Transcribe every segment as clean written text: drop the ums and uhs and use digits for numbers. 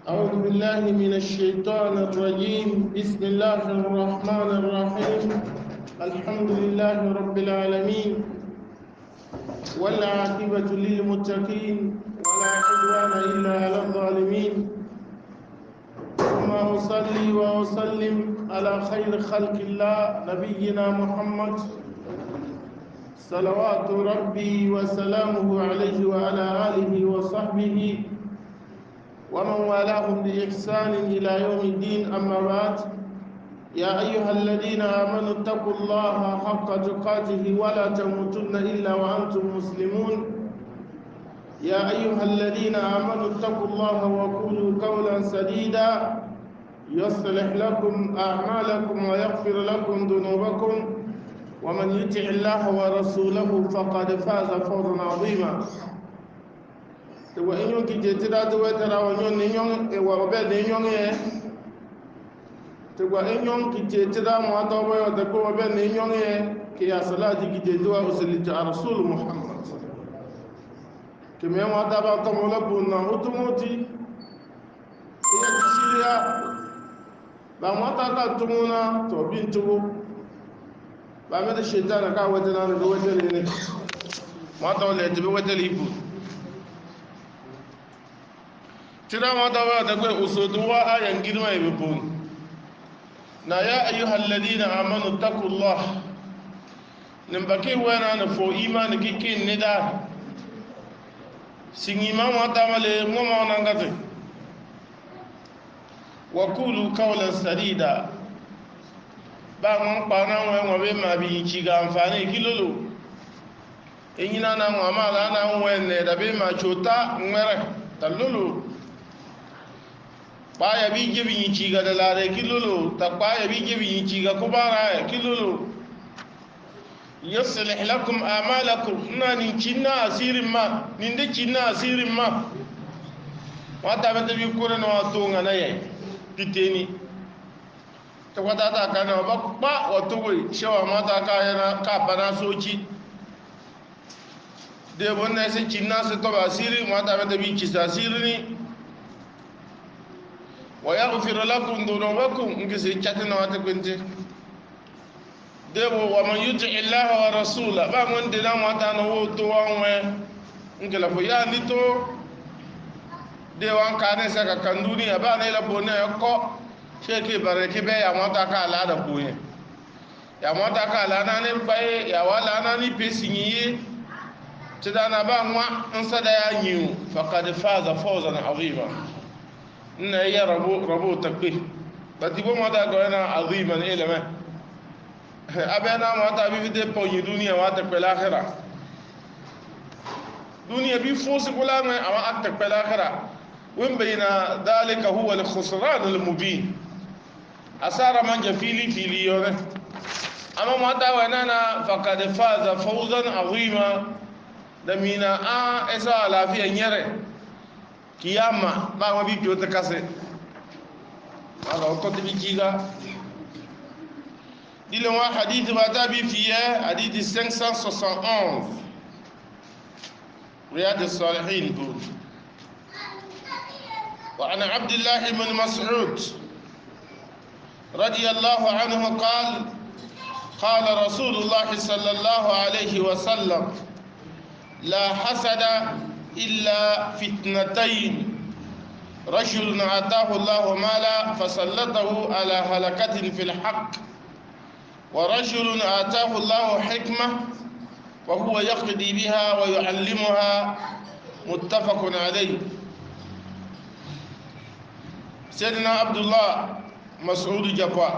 أعوذ بالله من الشيطان الرجيم. بسم الله الرحمن الرحيم. الحمد لله رب العالمين، والعاقبة للمتقين، ولا عدوان إلا على الظالمين. ثم أصلي وأسلم على خير خلق الله نبينا محمد صلوات ربي وسلامه عليه وعلى آله وصحبه ومن والاهم بإحسان إلى يوم الدين. أما بعد، يا أيها الذين آمنوا اتقوا الله حق تقاته ولا تموتن إلا وأنتم مسلمون. يا أيها الذين آمنوا اتقوا الله وقولوا قولا سديدا يصلح لكم أعمالكم ويغفر لكم ذنوبكم، ومن يطع الله ورسوله فقد فاز فوزا عظيما. وإن يوم كتير ترى ونيون نيون وبعد نيون تقول إن يوم كتير ما تبغى تقول وبعد نيون كي أصلاتي كتير وصلت على رسول محمد كم يوم تبغى تمولا بونا وتموتي هي تشيلها بما تكا تمونا توبين تبو بما الشيطان كاوتنا نقوتلني ما تولي تبوتلي tira mata ba da kai usuduwa ayan girma ya bibun na ya ayyuhal ladina amanu taqullah nin bake wana na fo imani kikin ne da sin imam mata male mo ma nan gate wa qulu qawlan sadida ba mon pa na wa be ma bi ci ga amfani kilolo enyina na mo amala na wenne da be ma chota ngere talulu baya bi jebi yin ciga da lare kilolo ta baya bi jebi yin ciga kubara kilolo yuslih lakum a'malakum nani cinna asirin ma ninde cinna asirin ma wata bata bi kore na wato ngana yayi piteni ta wata ta kana ba wato wai shawa mata ka yana ka bana soci de bonna sai cinna sai to asirin wata bata bi cisa asirin ويغفر لكم ذنوبكم انكسي تشاتنا واتكنتي ديبو ومن يطع الله ورسوله با من دنا واتانا وتو وان انكلا فيا نيتو دي وان كان سكا كاندوني با نيلا بونا كو شيكي باركي بي يا متا كالا دا بوين يا متا كالا ناني باي يا ولا ناني بيسيني تدانا با ما انسدا يا نيو فقد فاز فوزا عظيما na ya rabo takbir bati bo mata ko na aziman ilama abena mata bi de ponyi dunia wata pe l'akhirah dunia bi fosi kula ma ama akta pe l'akhirah win bayna dalika huwa al khusran al mubin asara man jafili yone ama mata wana na faqad faza fawzan azima damina a esa lafiya nyere kiyama ba ma bi jota kase ala ko te bijiga dile wa hadith ba ta bi fiye hadith 571 riyad as-salihin bud wa ana abdullah ibn mas'ud radiyallahu anhu qala qala rasulullah sallallahu alayhi wa sallam la hasada إلا فتنتين رجل آتاه الله مالا فسلطه على هلكة في الحق ورجل آتاه الله حكمة وهو يقضي بها ويعلمها متفق عليه. سيدنا عبد الله مسعود جبا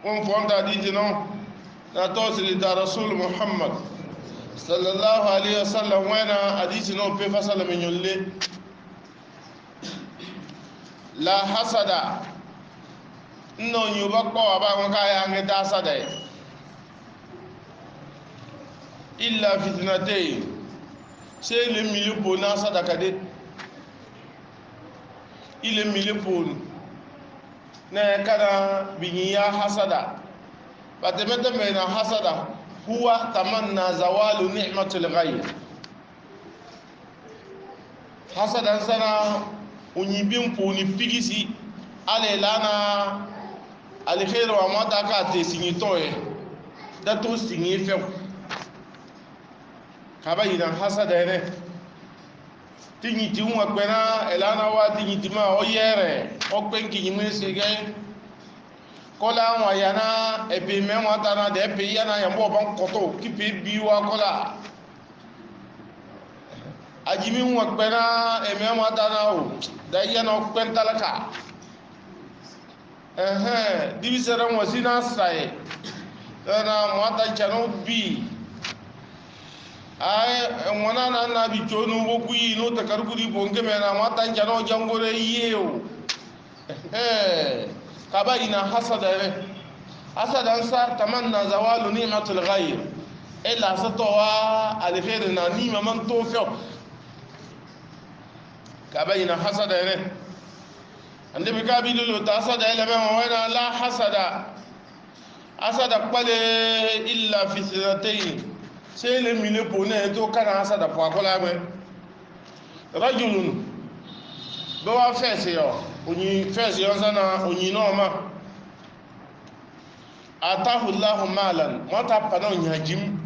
ومفونت حديثنا نتوصل إلى رسول محمد sallallahu alaihi wasallam wana hadisi no pe fasala min yolle la hasada no nyuba ko aba ko kaya ngeta hasada illa fitnatayn sai le milipo na sadaka de ile milipo na kana binya hasada batemete me na hasada huwa tamanna zawalu ni'matul ghayr hasadan sana unyi bin puni pigisi ale lana alkhairu wa mata ka te sinyi toye da to sinyi fe kaba ina hasada ne tinyi ti unwa kwena elana wa tinyi ti ma oyere o penki nyime sege kola wa yana epi me mata na de pe yana yambo ban koto kipi biwa kola ajimi unwa kwena eme mata na o da yana kwentalaka dibisera wasina sai na mata chano bi ay ngona na bi chonu boku yi no takarkuri bonge mena mata chano jangore yeo kaba ina hasada ne hasadan sa tamanna zawalu ni'matul ghayr illa satwa alkhair na ni man tofiq kaba ina hasada ne ande bi kabilu lo ta hasada ile ma wana la hasada hasada qale illa fi sanatayn sai le mine pone to kana hasada po akola me rajulun do wa fese yo onyi fese yo sana onyi no ma atahu allah malan mata panon yajim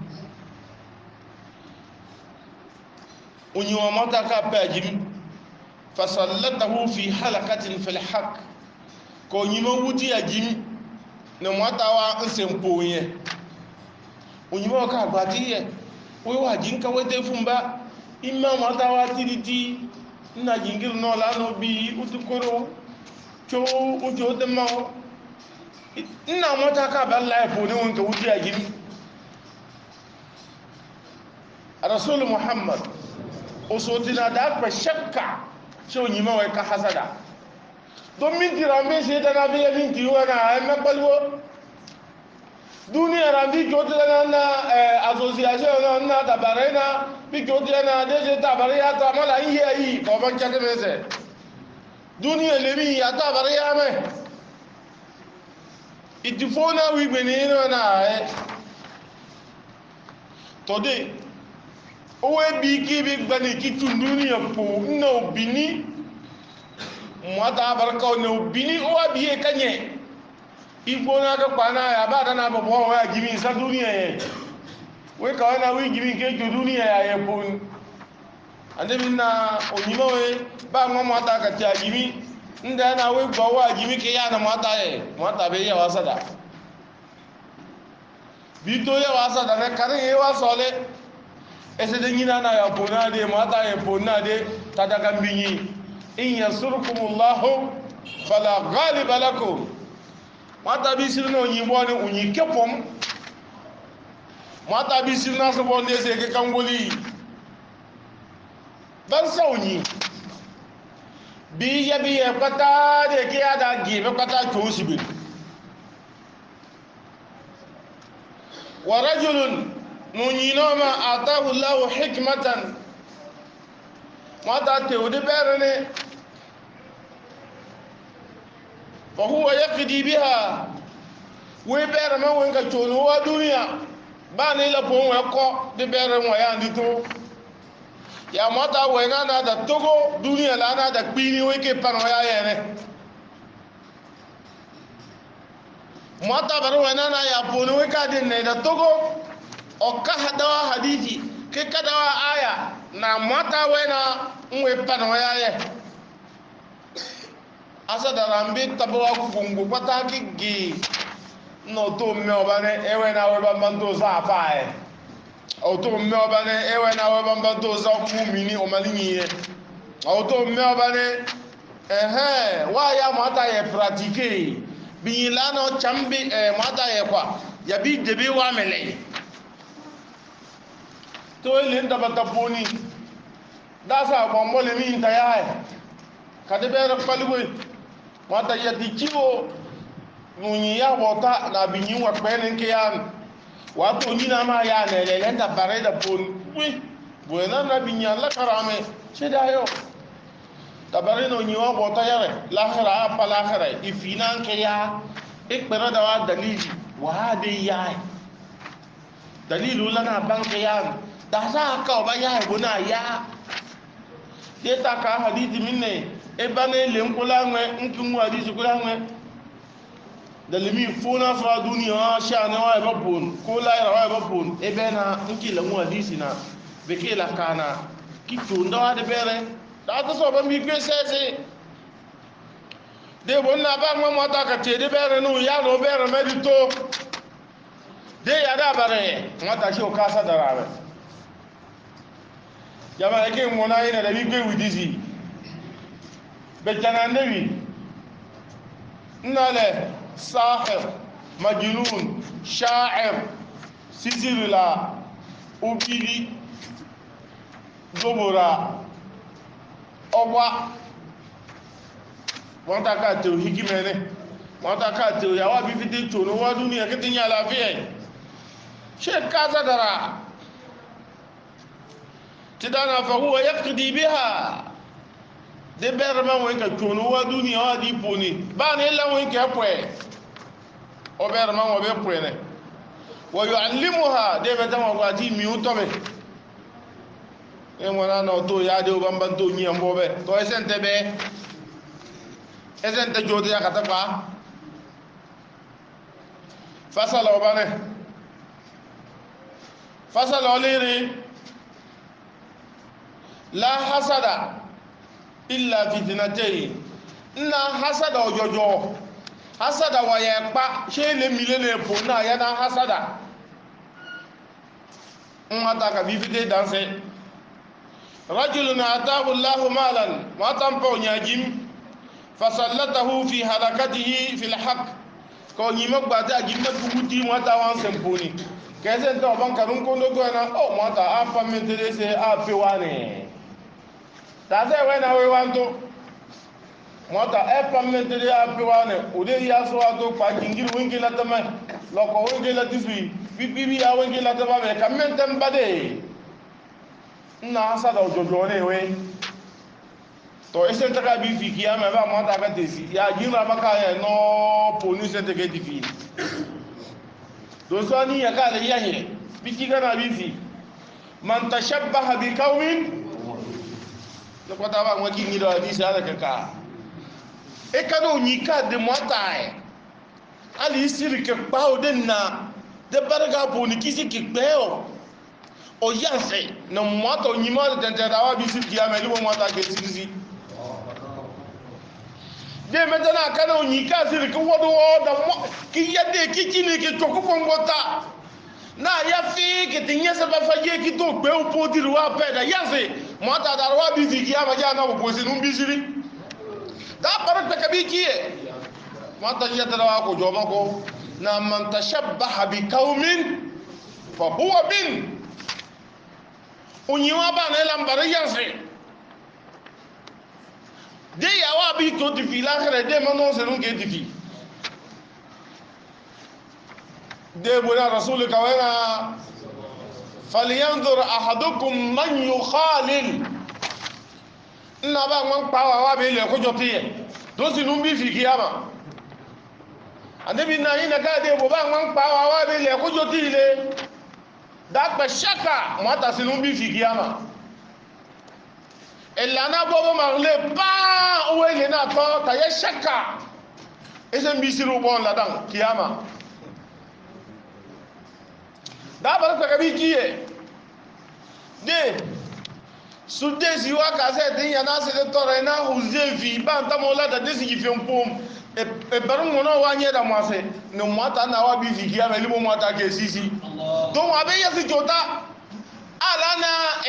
onyi wa mata ka pajim fasallatahu fi halaqatin fil haqq ko nyima wuti ajim na mata wa nsempoye onyima ka gbatiye we wa jinka wete fumba imma mata wa tiriti na jingir no la no bi utukoro cho ujo de ma ina mata ka balla fo ne wonka wuti ajim rasul muhammad usotina da fa shakka so nyima we ka hasada don min tirambe se dana be min tiwana ay mabalwo duniya rambi jotila na association na tabarena bi jotila na deje tabariya ta mala yi ko ban chake mese duniya lemi ya tabariya me itifona wi benino na tode owe bi ki bi gbani ki tun duniya po no bini mwata barka no bini o bi e kanye igbo na ka kwana ya ba na bo bo wa gimi sa duniya ye we ka na wi gimi ke ju duniya ya ye pon ande minna onyima we ba mo mata ka ta gimi nda na we gbo wa gimi ke ya na mata ye mata be ya wasada bi to ya wasada na karin ye wasole ese de nyina na ya pona de mata ye pona de tadaka mbinyi in yansurkumullahu fala ghaliba lakum mata bi sir no nyi boni unyi kepom mata bi sir na so bonde se ke kangoli dan sauni bi ya pata de ke ada gi be pata to sibi wa rajulun munyinoma atahu allah hikmatan mata te udi berene وهو يقضي بها ويبر ما وين كتون هو دنيا باني لا بون وكو دي بر مو يا ndito ya mata وين انا دا توغو دنيا لا انا دا بيني ويكي بانو يا يene mata bar وين انا يا بون ويكا دي ne da togo o ka hadawa hadithi ke kadawa aya na mata wena mwe pano ya ye asa darambe tabawa kungu pataki gi no to me obane ewe na we bambanto za afae o to me obane ewe na we bambanto za mumini o malinyi o to me obane wa ya mata ye pratique bi lano chambi mata ye kwa ya bi debi wa mele to ile ndabata poni dasa bombo le mi ntaya kadebe palwe mata ya dikiwo munyi ya bota na binyi wa kwenen ke yan wato ni na ma ya ne le da bare da pon wi buena na binya la karame sheda yo tabare no nyi wa bota yare lahira pa lahira ifinan ke ya ikbara da wa dalili wa de ya dalilu lana ban ke yan da za ka ba ya guna ya deta ka hadisi minne e bane le nkula ngwe nkinwa hadisi kula ngwe dalimi fona fra duniya shana wa babun ko la ira wa babun e bena nkila mu hadisi na bekela kana kitu ndo ade bere da to so ban bi kwesese de bonna ba ngwa mata ka te de bere no ya no bere medito de ya da bare mata shi o kasa da rabe jama ke mo na ina da bi kwe widizi be jana newi nale sahir majnun sha'ir sisirila ubili gobora ọgbà wọ́n ta ká tèò hikimẹ́ni wọ́n ta ká tèò yàwó àbí fi tèò ní wọ́n dún ní ẹ̀kẹ́ tí ní àlàáfíà ṣe ká sádàrà ti dáná fàwọ́ yẹ́kìdì bí ha dé bẹ́rẹ̀ mẹ́wọ́n ka tèò ní wọ́n dún ní wọ́n dí ipò ní bá ní lẹ́wọ́n kẹ́ pẹ̀ ọ bẹ́rẹ̀ mẹ́wọ́n bẹ́ pẹ̀ ní wọ́n yọ alímù ha dé bẹ́ tẹ́wọ́n kọ́ àti miu tọ́bẹ̀ mwana na to ya de bamban to nyi ambobe to esente be esente jodi ya kataba fasala obane fasala oliri la hasada illa fitnatayn na hasada ojojo hasada wa ya pa se le milele po na ya na hasada mmata ka bifite danse رجل آتاه الله مالا ما تنفع ناجم فسلطه في حركته في الحق كون يمك بعد أجمع بقولي ما تاوان سمبوني كذا أنت أبان كرون كونو كونا أو ما تا أفا من تريسة أفيواني تازه وين أويوانتو ما تا أفا من تريسة أفيواني ودي ياسو أتو كاجينجير وينكي لاتما لوكو وينكي لاتسوي بيبي يا وينكي لاتما بكمن تنبدي na hasada ojojo ne we to ese taka bi fi kiyama ba mo ta ka tesi ya jira baka ya no poni se te ke difi do so ni ya ka le ya he bi ki kana bi fi man tashabbaha bi qaumin lo ko ta ba mo ki ni do hadisi ala ka e ka do ni ka de mo ta e ali siri ke pa o den na de barga poni kisi ki pe o yanse na mwata onyima de tentadawa bisi kiyama libo mwata ke sisi de metana kana onyika siri ko wodo da ki yade ki kini ki to ko ngota na ya fi ki tinya se ba faje ki to gbe o podiri wa peda yanse mwata da wa bisi kiyama ja na bo sinu bisiri da barak ta kabi kiye mwata yada wa ko joma ko na man tashabbaha bi qaumin fa huwa bin onyiwa ba na lambare yanse de yawa bi to difi la khere de manon se non ke difi de bona rasul ka wana falyanzur ahadukum man yukhalil na ba ngwan pawa wa be le ko jotiye do si nun bi fi kiyama anabi na ina ka de bo ba ngwan pawa wa be le ko jotile dakpe shaka mwata sinu bi fi kiyama elana bobo marle pa uwe ile na to ta ye shaka ese mbisiru bon la dan kiyama da ba ka bi kiye de sudesi wa ka se tin ya na se de tore na huzevi ba ntamola da desi gi fi mpom e baru ngono wa nye da mwase no mwata na wa bi fi kiyama libo mwata ke sisi don abe yasi jota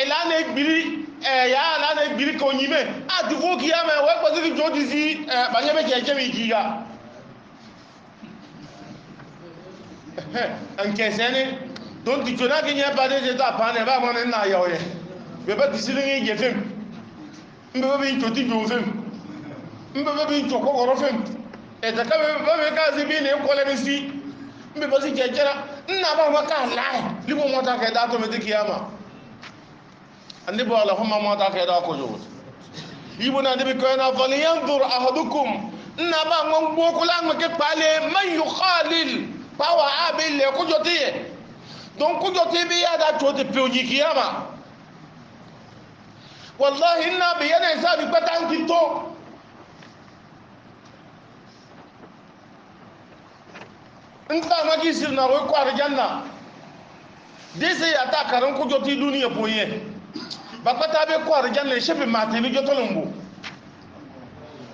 elana gbiri ya alana gbiri ko nyime ati fo kiyama we ko si joti si ba nyebe ke mi giga en kesene don ti jona ke nya ba de jeta pa ne ba mo ne na yo ye be ba ti silingi ye fem mbe be joti jo fem mbe be joko goro fem e ta ka be ka si bi ne ko le si mbe ba si jejera nna ba wa ka lai libo mo ta ke da to me ti kiyama andi bo allahumma mo ta ke da ko jo ibo na de bi ko na fal yanzur ahadukum nna ba ngon bo ko la ngke pale man yukhalil pawa abil ko jotiye donc ko jotiye bi ya da to te pe onyi kiyama wallahi inna bi yana sa bi patan ki to nta ma ki sir na wo ko arjanna dese ya ta karan ku joti duniya poye bakata be ko arjanna shefe mate ni jotolombo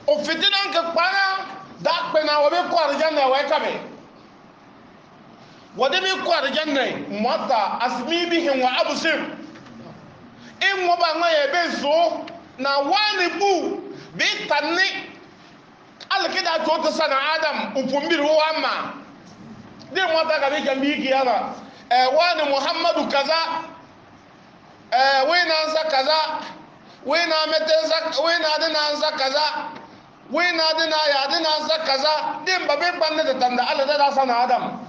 o fitinan ka kpana da pena wo be ko arjanna wa kabe wode be ko arjanna mota asmi bihim wa absir in mo ba ngaye be so na wani bu bi tanni alkida to to sana adam upumbiri wo amma de mota ka be jambi kiyama wani muhammadu kaza wina nsa kaza wina metensa wina dina nsa kaza wina dina ya dina nsa kaza din babe banne da tanda Allah da sana adam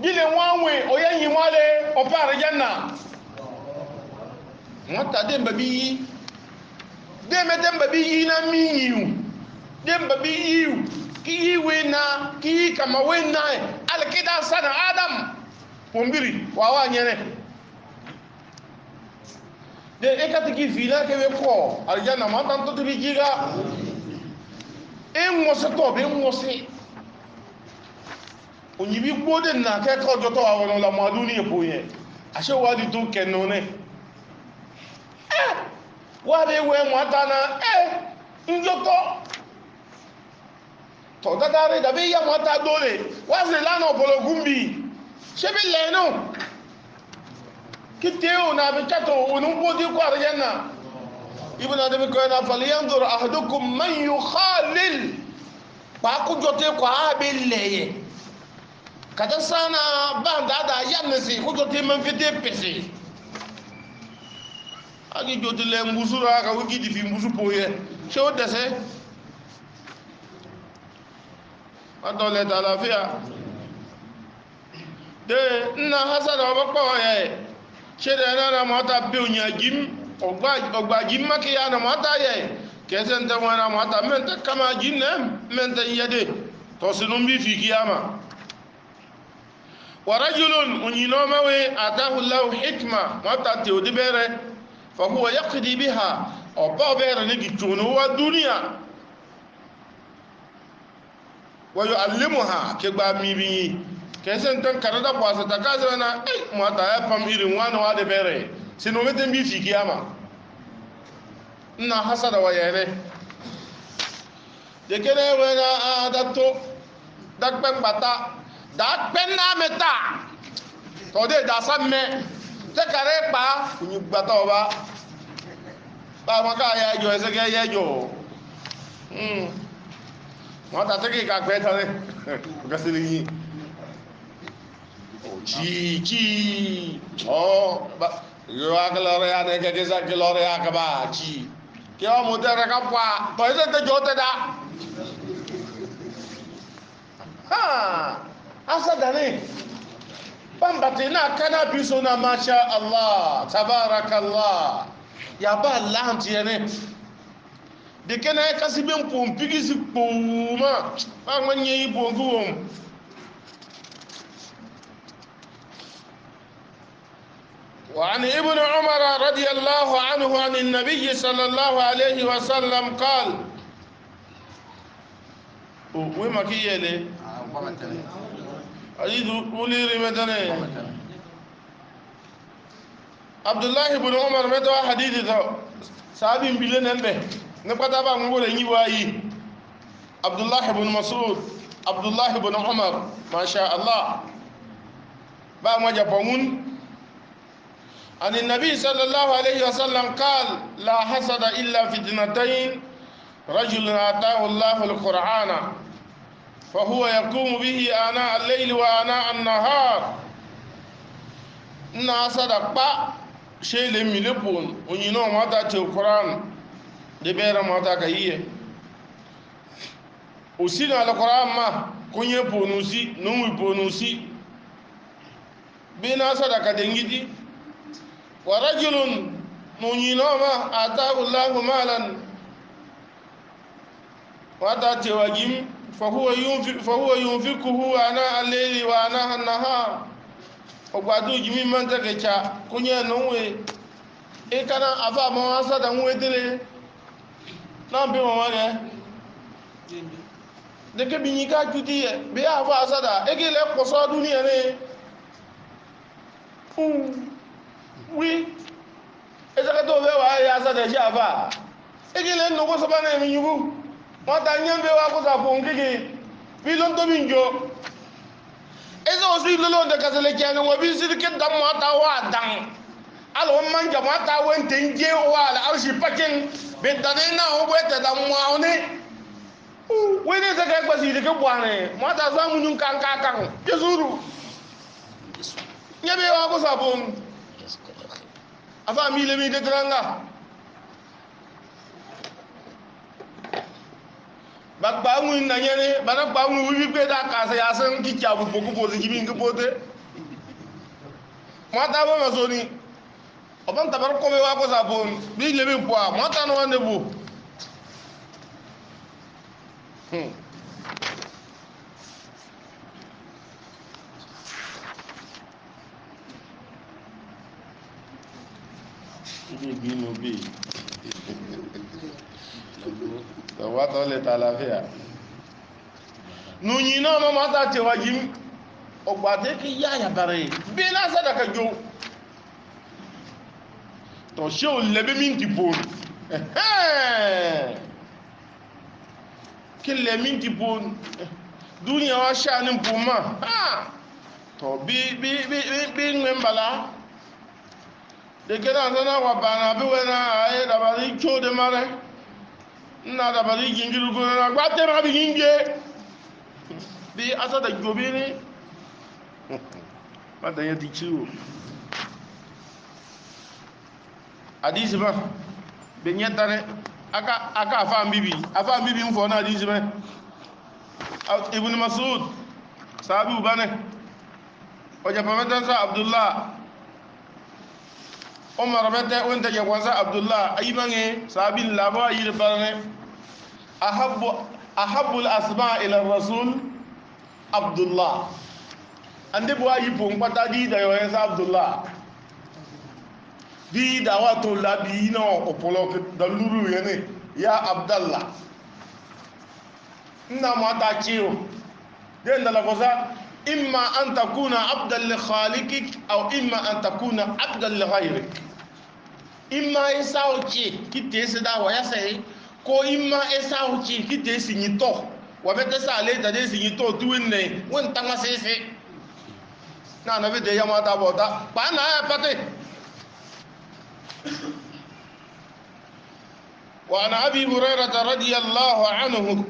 gile wanwe oyen yimale o par janna mata din babi de meten babi na miyu din babi yu ki wina ki kama wina alkida sana adam pombiri wawa nyene de ekati ki fila ke be ko aljanna ma tan to bi jiga en mo se to be mo se onyi bi gbode na ke ko joto wa won la mo aduni e poye ase wa di to kenone wa be we mo atana njoto to dadare da be ya mo ata dole wa se lana opologumbi shebe leno kiteo na be chato onu bodi ko arjanna ibn adam ko na falyanzur ahadukum man yukhalil ba ku jote ko abeleye kada sana banda da yamnesi ku jote man fite pese agi jote le mbusura ka wuki di fi mbusu poye show dese adole ta lafiya de na hasada obakpa ye shede na mata be onyagim ogba jim makiya na mata ye kesen ta wana mata menta kama jinna menta yade to sunum bi fi kiyama wa rajulun unyino mawe atahu Allah hikma mata te odibere fa huwa yaqdi biha o ba bere ni gitunu wa dunya wa yuallimuha ke gba mi bi kesen tan kanada kwasa ta kaza na mata ya pam irin wani wa da bere sino meten bi fi kiyama ina hasada wa yere de kene wena adato dakpen bata dakpen na meta to de da samme te kare pa kunyu bata oba ba maka ya jo ese ke ye jo mata te ki ka pe tare gasili chi oh ba yo akala ya ne ke sa ke lore ya ka ba chi ke o mo dere ka pa to ise te jote da ha asa dane pambate na kana biso na masha Allah tabarakallah ya ba Allah tiene de kena ka si ben pom pigisi poma ba manye ibo nguwom وعن ابن عمر رضي الله عنه عن النبي صلى الله عليه وسلم قال وما كيله أريد أولي رمضان عبد الله بن عمر متى حديث صحابي بلن به نقطع بقى نقول يواي عبد الله بن مسعود عبد الله بن عمر ما شاء الله بقى ما جابون عن النبي صلى الله عليه وسلم قال لا حسد إلا في اثنتين رجل آتاه الله القرآن فهو يقوم به آناء الليل وآناء النهار إن حسد با شيء لم يلبون ونينو ماتا تي القرآن دبير ماتا كيه وسينا القرآن ما كوني بونوسي نوي بونوسي بين حسد كدنجدي ورجل نينوما آتاه الله مالا واتاتي وجيم فهو ينفقه آناء الليل وآناء النهار وقادو جمي من تكيشا كنيا نوي إيه كان أفا مواسا دموي دلي نعم بما ماذا de ke binyi ka juti be ya fa asada e ke le koso duniya ne oui e saka to be wa ya asada ja fa e ke le no ko so ba na mi yugo mo ta nyambe wa ko sa fon ke bi lon to binjo e so si lolo de kasele kene wo bi sir ke dam mo ta wa dan alo man jama ta wente nje wa ala arshi pakin be tanena o bo ta dam mo ne wene ta kai kwasi da ka bwane mata za mu nyun kan kan ke zuru nyabe wa ko sabon afa mi le mi de tranga bagba mu na nyere bana gba mu wi pe da ka sa ya san ki kya bu boku bo zi mi ngobote mata ba ma so ni oban tabar ko me wa ko sabon bi le mi po mata no wande bu Ibi binu bi. Da wata le ta lafiya. Nunyi na ma mata ce wajin ogbade ki ya ya bare. Bi na sadaka jo. To she o lebe min ti bon. Ki le min ti bon. Duniya wa sha nin puma. Ha. To bi ngembala. De kena sana wa bana bi wena ay da bari cho de mare na da bari gingiru ko na gbate ma bi ginge bi asa da jobi ni ma da yati ciwo hadisi ba be nyata ne aka afa bibi mfo na hadisi ba ibn mas'ud sahabi ubane o japamata sa abdullah Umar bete wanda ya kwanza Abdullah aybange sabil laba yir barne ahabbu al-asma ila rasul Abdullah ande bo ayi pon pata di da yo sa Abdullah di da wa to labi no opolo da luru yene ya Abdullah na ma ta ciwo den da la kosa imma an takuna abdan li khaliqik aw imma an takuna abdan li ghayrik imma isauci kite se da waya sai ko imma isauci kite sinyito wa bete sale da de sinyito tuwinne won tanga sese na na bide ya mata bota ba na ya pate wa ana abi hurairah radiyallahu anhu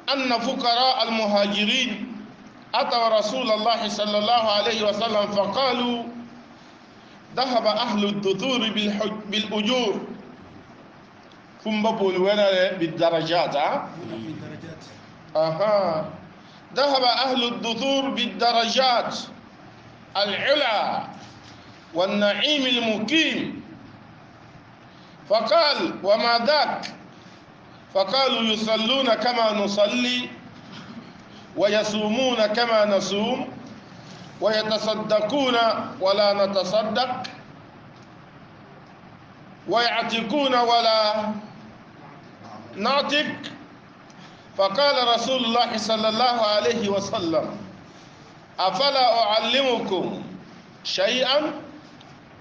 أن فقراء المهاجرين أتوا رسول الله صلى الله عليه وسلم فقالوا ذهب أهل الدثور بالأجور ثم بولونا بالدرجات ذهب أهل الدثور بالدرجات العلى والنعيم المقيم فقال وما ذاك فقالوا يصلون كما نصلي ويصومون كما نصوم ويتصدقون ولا نتصدق ويعتقون ولا نعتق فقال رسول الله صلى الله عليه وسلم أفلا أعلمكم شيئا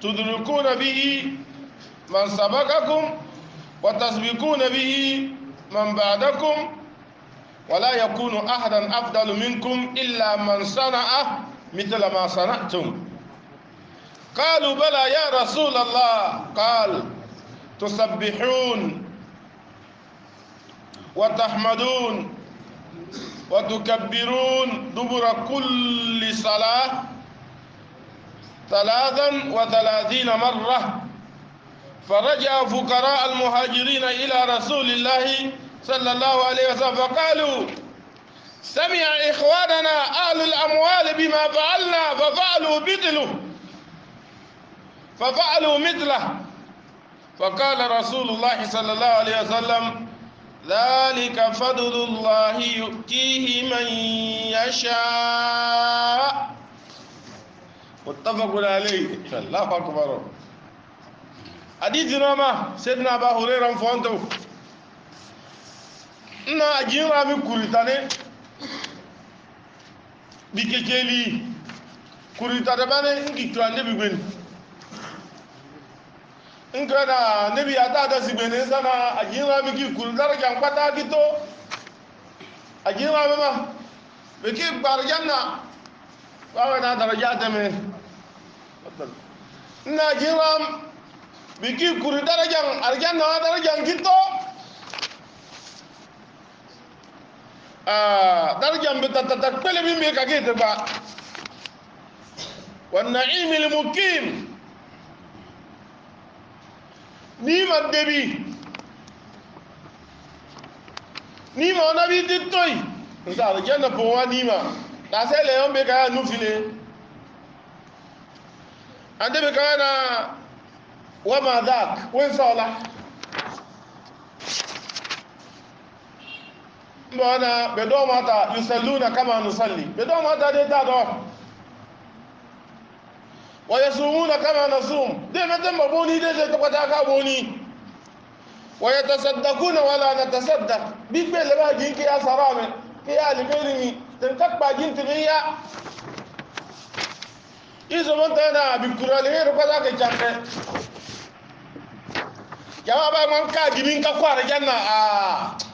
تدركون به من سبقكم وتسبقون به من بعدكم ولا يكون أحدا أفضل منكم إلا من صنع مثل ما صنعتم قالوا بلى يا رسول الله قال تسبحون وتحمدون وتكبرون دبر كل صلاة 33 مرة فرجع فقراء المهاجرين إلى رسول الله صلى الله عليه وسلم فقالوا سمع إخواننا أهل الأموال بما فعلنا ففعلوا مثله فقال رسول الله صلى الله عليه وسلم ذلك فضل الله يؤتيه من يشاء متفق عليه الله أكبر حديث نما سيدنا أبا هريرة فانتو na ajira mi kuritane bikekeli kuritane bane ngi tuande bigben ngana nebi ata da sigbene sana ajira mi ki kuritane jang pata gito ajira ma beki barjanna wa na darajat me na jiram biki kuri darajang arjanna darajang gito darajang betatatak pele bimbe kagete ba wan na'imil mukim ni ma debi ni ma nabi ditoy nda arjanna po wa ni ma da sele yombe ka nu file ande be kana wa ma dak wen sala mbona be do mata yusalluna kama nusalli be do mata de ta do wa yasumuna kama nasum de mete maboni de de ko ta ka boni wa yatasaddaquna wala natasaddaq bi be le ba jinki ya sarame ke ya libeni tan takba jinti ya izo montana bi kurale hero ko ta ke chambe yawa ba man ka gimin ka kwara janna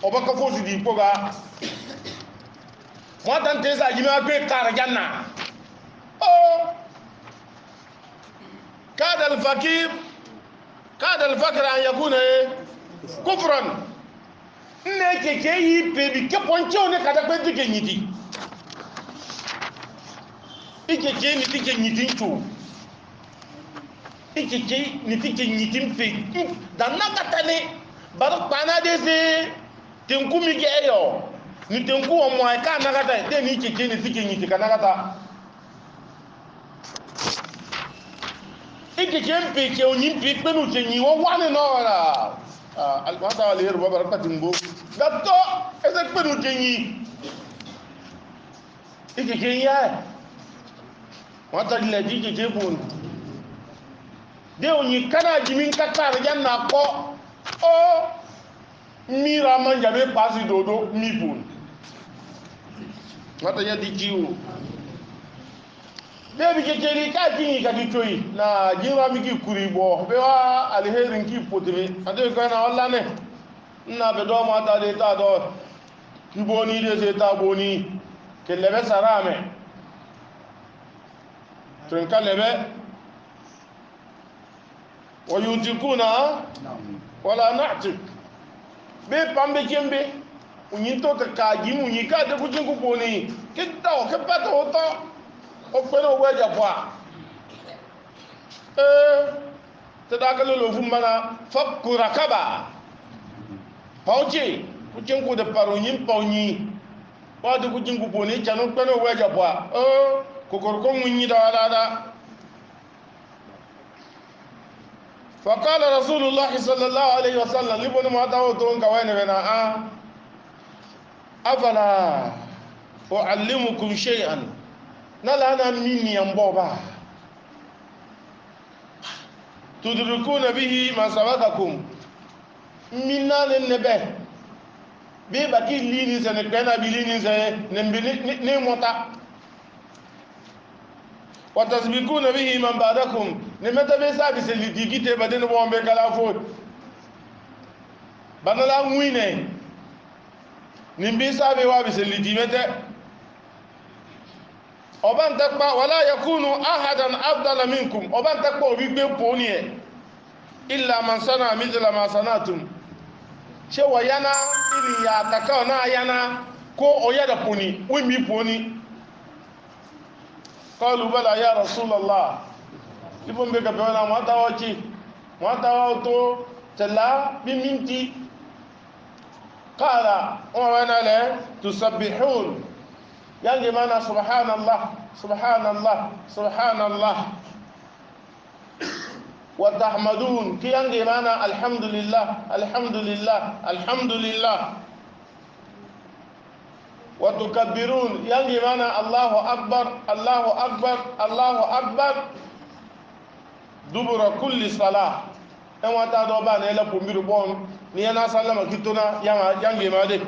o ba ka fosu di ko ga mo tan te sa gimi ape kara janna kada al fakir an yakuna kufran ne ke yi pe bi ke poncho ne kada pe dike nyiti ike ke ni dike nyiti to ikeke ni tike nyitim fe dan nakatane bar pana dese tenku mi geyo ni tenku o mo ka nakata de ni ikeke ni tike nyiti kana kata ikeke mpe ke onyi mpe penu ke nyi wo wane no wala al mata wala yer babar patimbo gatto ese penu ke nyi ikeke ya mata dile ikeke bun de onyi kana jimin kakar janna ko o mira manja be pasi dodo mibun mata ya dikiu de bi kekeri ka kinyi ka ditoyi na jinwa miki kuribo be wa alherin ki potime ade kana walla ne na be do mata de ta do kiboni de se ta boni ke lebe sarame tun kalebe ويوتيكونا ولا نعتق be pambe kembe unyinto ka kaji munyika de kujinku boni kitta o kepata oto o peno weja kwa tadakalo lo fumana fakku rakaba pauchi kujinku de parunyin paunyi wa de kujinku boni chanu peno weja kwa kokorko munyi da wala فقال رسول الله صلى الله عليه وسلم لبن ما تاوتون كوين بنا افلا اعلمكم شيئا نلا انا مني ينبوبا تدركون به ما سبقكم منا للنبه بيبقى ليني سنكنا بليني سنبني موتا وتسبقون به من بعدكم نمتا بيسا بسلتيكي بدن بومبي كلافوت بنلا وينه نمبيسا بيوا بسلتي متى oban takpa wala yakunu ahadan afdala minkum oban takpa obi gbe poni illa man sana mithla ma sanatum she wayana ili ya taka na yana ko oyada poni wimi poni قالوا بلى يا رسول الله يبون بك بيونا ما تاوتو تلا بمنتي قال وانا له تسبحون يعني معنى سبحان الله سبحان الله سبحان الله وتحمدون كي يعني معنى الحمد لله الحمد لله الحمد لله وتكبرون يعني معنى الله أكبر الله أكبر الله أكبر دبر كل صلاة أما تدوبان إلى كمبير بون نينا سلام كتونا يعني ما ده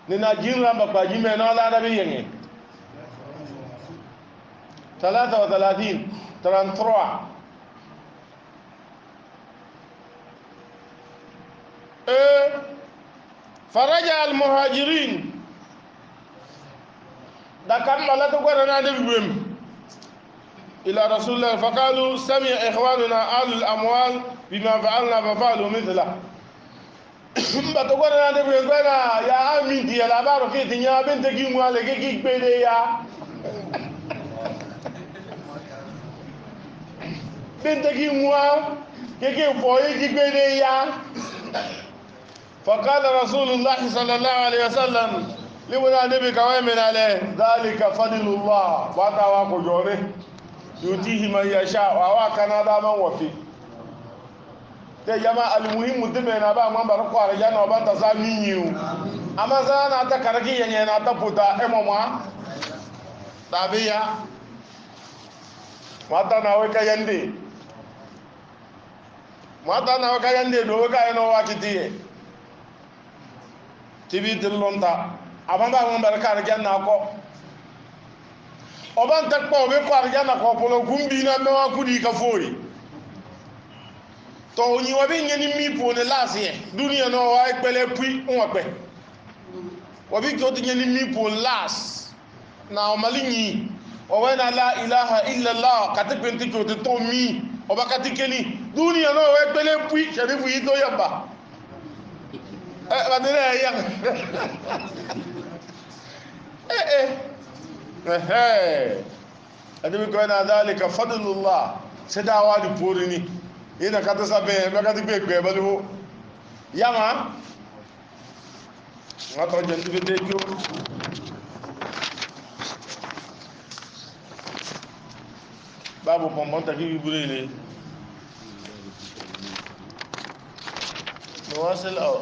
nina jinra ba jime na la da bi yenge 33 فرجع المهاجرين ده كان ملك قرنا دبم إلى رسول الله فقالوا سمع إخواننا أهل الأموال بما فعلنا ففعلوا مثله بتقولنا دبم قلنا يا أمين دي لا بارو كي تنيا بنت كي موالك كي بدي يا بنت كي موال كي فوي كي بدي يا فقال رسول الله صلى الله عليه وسلم لمن النبي كوامن عليه ذلك فضل الله واتوا كجوري يؤتيه من يشاء وهو كان داما وفي te jama almuhimu dime na ba mamba ko arja na ba ta saminyu ama sana ta karaki yenye na ta puta emoma tabiya mata na we kayande do ga eno wakiti tibi dilonta abamba mo baraka arja na ko oban tak po be ko arja na ko polo gumbi na me wa kudi ka foi to nyi wa bi nyeni mi po ne lasie dunia no wa ipele pui won pe wa bi ko nyeni mi po las na o malinyi o wa na la ilaha illa allah katipenti ko to mi o ba katikeni dunia no wa ipele pui sherifu yi to yamba badere ya adabi ko na dalika fadlullah sadawa di porini ina kata sabe makati gbegbe balu yama ngato jentu bete kyo babu pombonta ki burele نواصل أو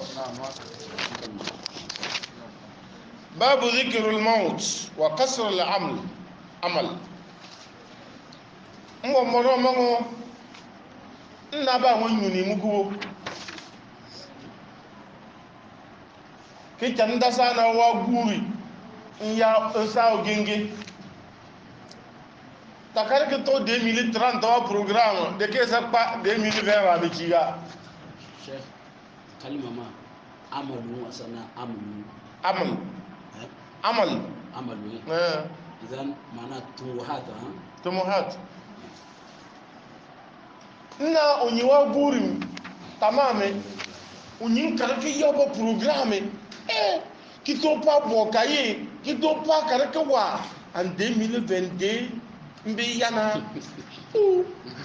باب ذكر الموت وقصر العمل مغمرو مغو نبا ونيوني مغو كي تندا سانا واغوري يا اساو genge takar ke to 2030 wa programme de ke sa pa 2020 avec kiga chef kalima ma amalu wasana amalu idan maana tumuhat na onyiwa burim tamame onyin karake yobo programme kito pa bokaye kito pa karake wa en 2022 mbi yana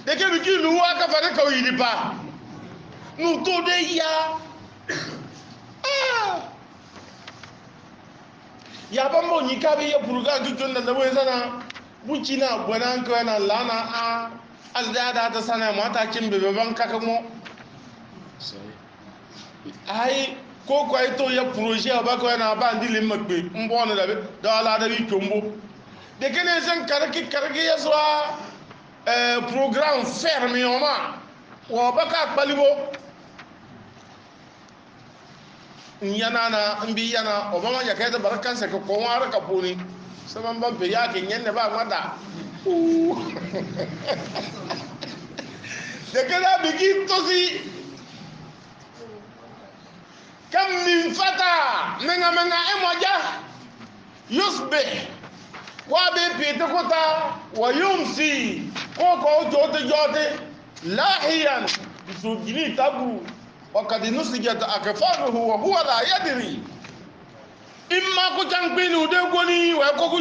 de ke bi nu wa ka fare ka yidi pa nu to de ya ya bambo nyika be ya buruga gijon da nawe sana buci na gwanan ko na lana a aldada ta sana mata kin bebe ban kaka mo ai ko ko ai to ya projet ba ko na ba ndile makbe mbo na da dala da bi tombo de kene san karaki ya so programme fermé o ma wo ba ka kpalibo yana na mbi yana obama ya kai da barakan sa ko wara ka boni saman ban be ya ke nyen ba mada de kada bigi tosi kam min fata menga emoja yusbih wa be pete kota wa yumsi ko jote lahiyan bisujini tabu وقد نسجت أكفانه وهو لا يدري إما كتنقين ودقوني ويكوكو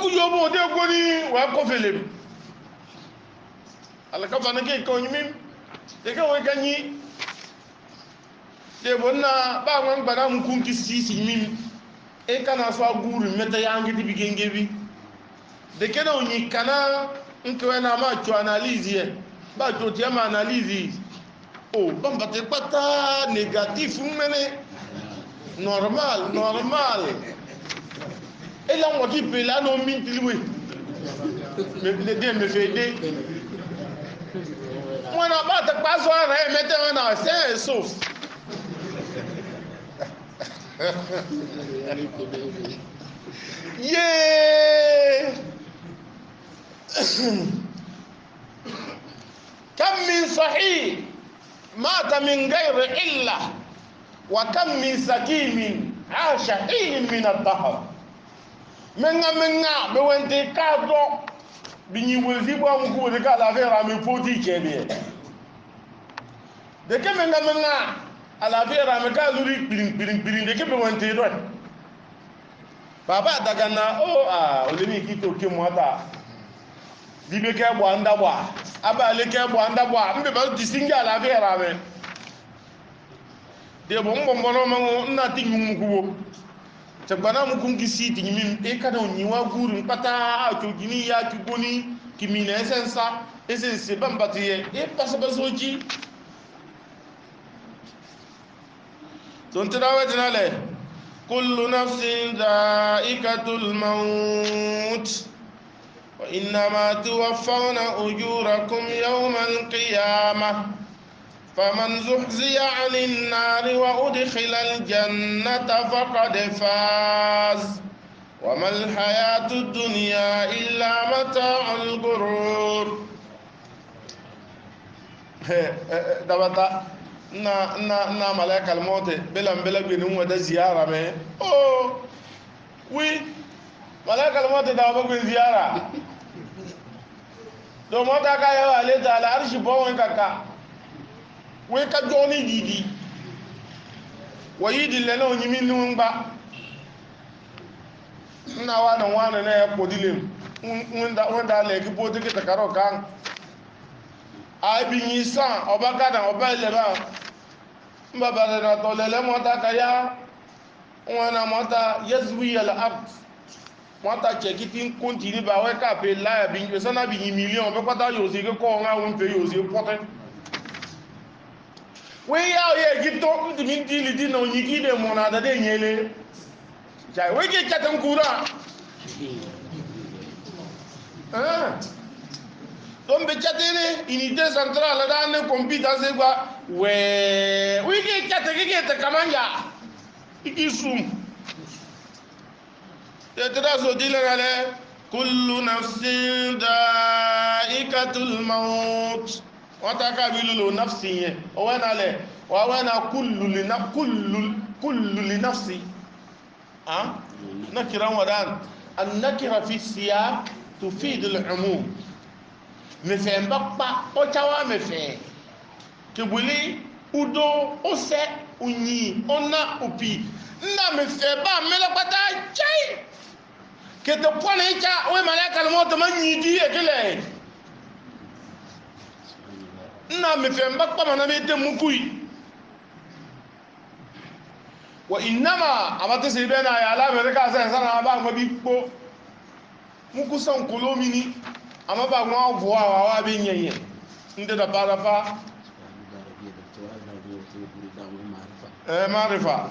يوبو ودقوني ويكو فيلم على كفانا كي كونيمين تكا ويكاني تبونا باوان بنا مكون كسيسي مين كان أسوا غوري متى يانجي تبي جنجبي دكنا وني كنا نكونا ما تشو أناليزيه ba to tiama analyse oh bamba te pata négatif mene normal et là on qui peut là non mintilwe me fait aider moi na ba te pas so ara mettre na c'est sauf ye kam min sahih mata min ghairi illa wa kam min sakimin asha hin min ad-dahr menga be wente ka do bi ñi wëlfi bo am ko de ka la vera mi poti kebe de ke menga ala vera me ka luri pirin de ke be wente do baba daga na o olemi kito ke mwata dibe ke bo anda bo aba le ke bo anda bo mbe ba distingue ala vera me de bo mbombono mango na tingu mukubo tagbana mu kungi siti min e kada ni wa gurun pata a to gini ya ki goni ki min esensa esense bambatiye e pasabasoji don tirawa dinale kullu nafsin dha'iqatul maut wa innama tuwaffawna ujurakum yawmal qiyamah فمن زحزح عن النار وأدخل الجنة فقد فاز وما الحياة الدنيا إلا متاع الغرور دبتا na malaika almote bela gbenu wada ziyara me oui malaika almote da ba gbenu ziyara do mota ka yawa le ta al arshi bawon kaka we ka joni didi wayidi le no nyimi numba na wana na ya kodilem wanda le ki bote ke takaro kan abi nyisan obaka na obele ba mbaba na to le mota ka ya wana mota yazwi al ard mota chekitin kontini ba we ka pe la bi sana bi million be kwata yo se ko nga won pe yo se pote we ya ye gito min dili dina onyiki de mona da de nyele jai we ke chatan kura don be chatene unité centrale da ne compétence gba we ke chateke te kamanja ikisum te tra so dilale kullu nafsin da'iqatul maut watakabilu nafsi wana le wana kullu li nafsi nakira wadan an-nakira fi siyaq tufid al-umum mefe mbapa o chawa mefe kebuli udo ose unyi ona opi na mefe ba mele pata chai kete pone cha we malaka al-maut manyi ekele na mefe mbapa mana bete mukui wa inama amate se bena ya la mereka sa sana ba ngo bi po muku san kolomini amaba ngo voa wa bi nyenye nde da parafa marifa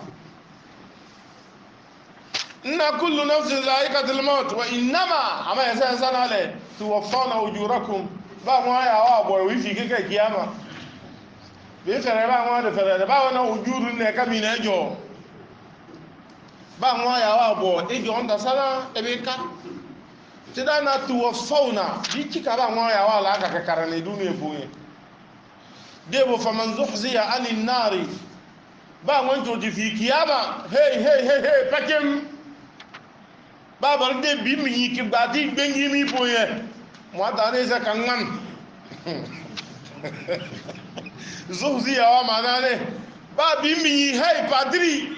inna kullu nafsin za'iqatul maut wa inama ama ya sana le tuwaffawna ujurakum ba mo ya wa boy wi fi keke kiyama be fere ba mo de fere ba wona ujuru ne kamina ejo ba mo ya wa bo ejo onda sala ebeka tida na tuwaffawna dikika ba mo ya wa la ka karane dunu ebuye debo faman zuhziya anin nari ba mo joji fi kiyama hey pakem ba bar de bi mi ki ba di gbengi mi boye mo da ne se kangan zuhziya wa manane ba bi mi hey padri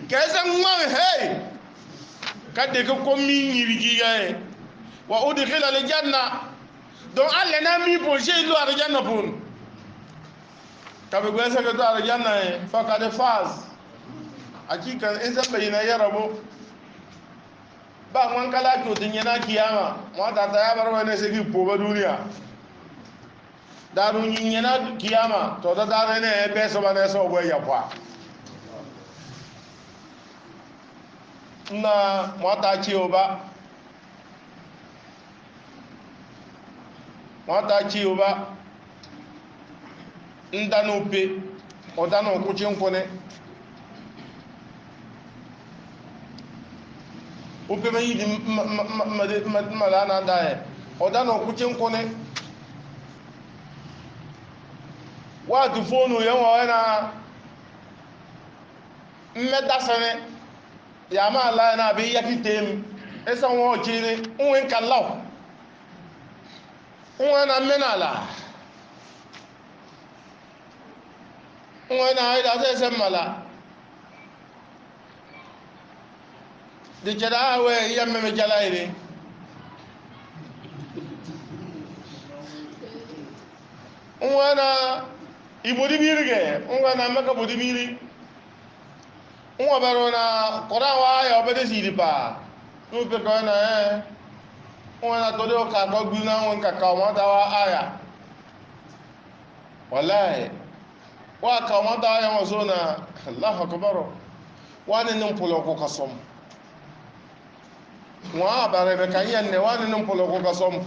kesa ngwan hey kade ko mi nyiri giga wa udkhila al janna don alle na mi bo je lu ar janna pun tabe gwesa ko ar janna fa kade faz hakika in zan bayyana ya rabo ba man kala to din yana kiyama mo ta ya bar wani sai ki poba duniya daru yin yana kiyama to da dare ne be so ba ne so go ya kwa na mota ce ba ndanu pe odanu ku cin ko ne o pe ma yidi ma la na da e o da no ku chen ko ne wa du fonu ye wa na mmeda sene ya ma la na bi yakitem esa wo chini unwen kalaw unwen na menala unwen na ida se mala de jara we yamme me jalaire unwen na ibodi birige unwen na maka bodi biri unwen baro na qur'an wa ya obede siripa no pe ko na unwen na todo ka ko gbi na unwen ka ka mo ta wa aya wallahi wa ka mo ta aya mo so na Allahu akbar wani nin polo ko kasom wa bare be kan yanne wani nin polo ko kasom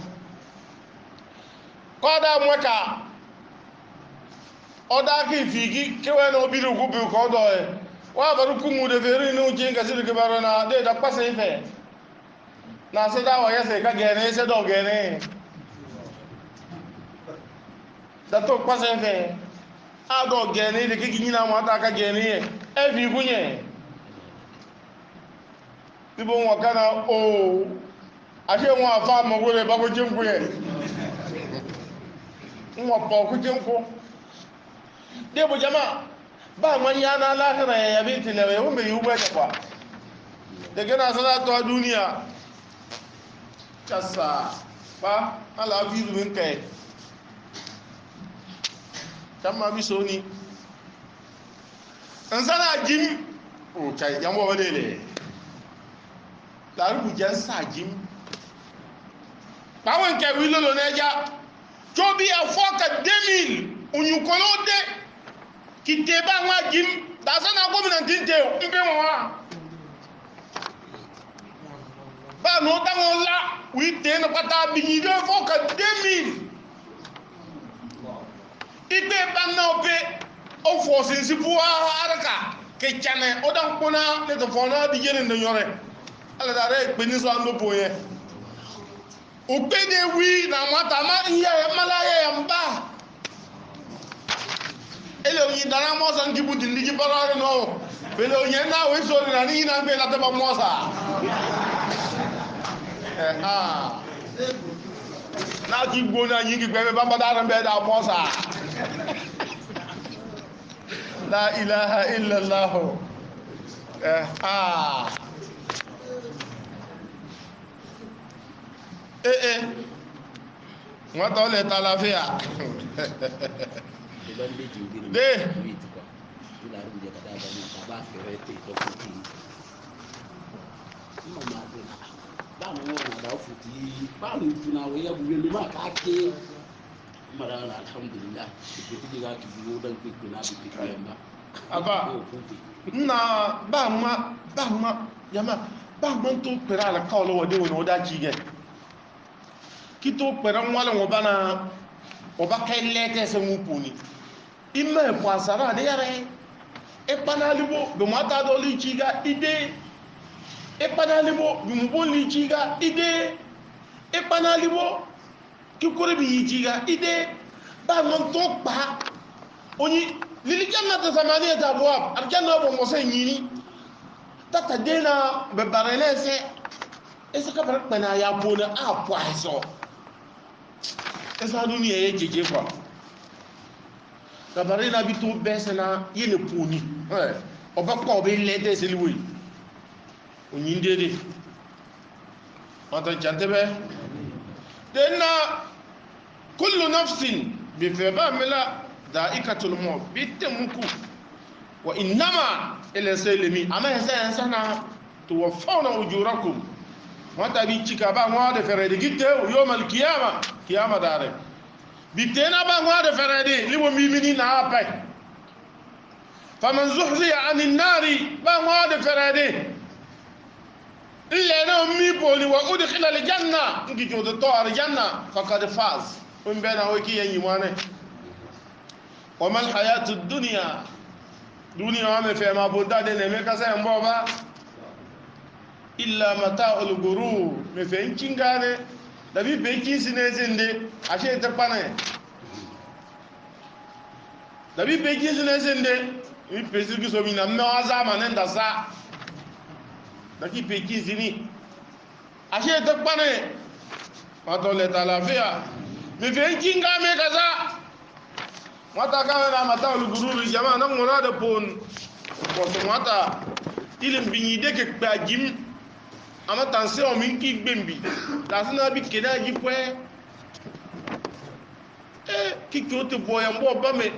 ko da mweka oda ki figi kewe no biru ku bi ko do e wa baru ku mu de veri no jinga sir ke baro na de da pase fe na se da wa yese ka gene se do gene da to pase fe a do gene de ki nyina mo ta ka gene e fi kunye ibo wọn kana o ase wọn afa mọwúrẹ bako jẹnku yẹ wọn pọ ku jẹnku debo jama ba man ya na lahira ya yabi tilawe wọn bẹ yi wubẹ jafa daga na sana to duniya kasa ba ala fi zumin kai tamma bi so ni an sana jim o kai yan wo lele lárúkù jẹ́ sàájín báwọn nkẹ̀ wí lọ́lọ́ n'ẹja tó bí afọ́kà dẹ́mìl òyìnkọ́lọ́ dẹ́ kìtẹ́ bá wọn jín dàsánà gómìnà tí ń tẹ ń bẹ́ wọn wá báwọn ó dáwọn ńlá wí tẹ́ ní pátá bìyìn lé afọ́kà dẹ́mìl igbe bá náà pé ó fọ̀ sínsí fún àrẹ́kà kẹ̀kẹ́ ó dá ń kpọ́ná lẹ́tọ̀ fọ́ náà bí yẹn ní yọrẹ aladare ìpíní sọ àlóbò yẹn òpéde wí na mọ́ta má iye mọ́láyé ya ń bá ilé òyìn dáná mọ́sá ń kíbù dì nígi bọ́rọ̀ rẹ̀ náà pẹ̀lú òyìn náà wí sọ nìyà ní ìyìnà gbé látẹ́bà mọ́sá náà kí gbóná yìí kí gbẹ́mẹ́ bá bọ́dá rẹ̀ bẹ́ẹ̀ dá mọ́sá la ilaha illallah wọ́n tọ́ lè ta láfíà dé aba na ba ma yama ba ma tó pẹ̀rẹ̀ àlàkà ọlọ́wọ́ dé wọn ó dá jí gẹ̀ kí tó pẹ̀rẹ̀ wọn lọ́wọ́ bá na ọba kẹ́lẹ́ tẹ́sẹ̀ mú pò ní ìmọ̀ ẹ̀kọ́ àsàrà àdéyàrẹ́ ìpanalibo bẹ̀mọ́ta dọ́lì jíga ìdé ìpanalibo bẹ̀mọ́bọ́lì jíga ìdé ìpanalibo kíkúrẹ́ bí yìí jíga ìdé bá ma tó pa oní lili jannata samaniyata abwab aljanna bo mo sen yini tata dena be barele se esa ka bar pana ya bona a poiso esa duniya ye jeje kwa ka barina bi to besena yele poni o ba ko be lede se liwi o nyindede mata jantebe denna kullu nafsin bi fabamila da'ikatul maut bitemuku wa innama ila salimi ama yasana tuwaffawna ujurakum wata bi cika ba ngwa de ferede gitte yawmal qiyama dare bitena ba ngwa de ferede libo mimini na apai faman zuhziya anin nari ba ngwa de ferede illa na mi boli wa udkhila al janna ngi jodo to ar janna faqad faz umbena wiki yanyi mane وما الحياة الدنيا دنيا ما في ما بودا دين ميكا سين بوبا illa mata'ul gurur me fen kingane da bi be kin sine zinde ashe ta kwana da bi be kin sine zinde mi pesi ki so mi na me waza manen da sa da ki be kin zini ashe ta kwana wato le ta lafiya me fen kingame kaza mata kawe na mata'ul gurur jama'a nan muna da pon ko mata ilim binyi de ke gbajim ama tension mi ki gbembi la sina bi kena ji pwe ki kyoto bo ya mbo ba me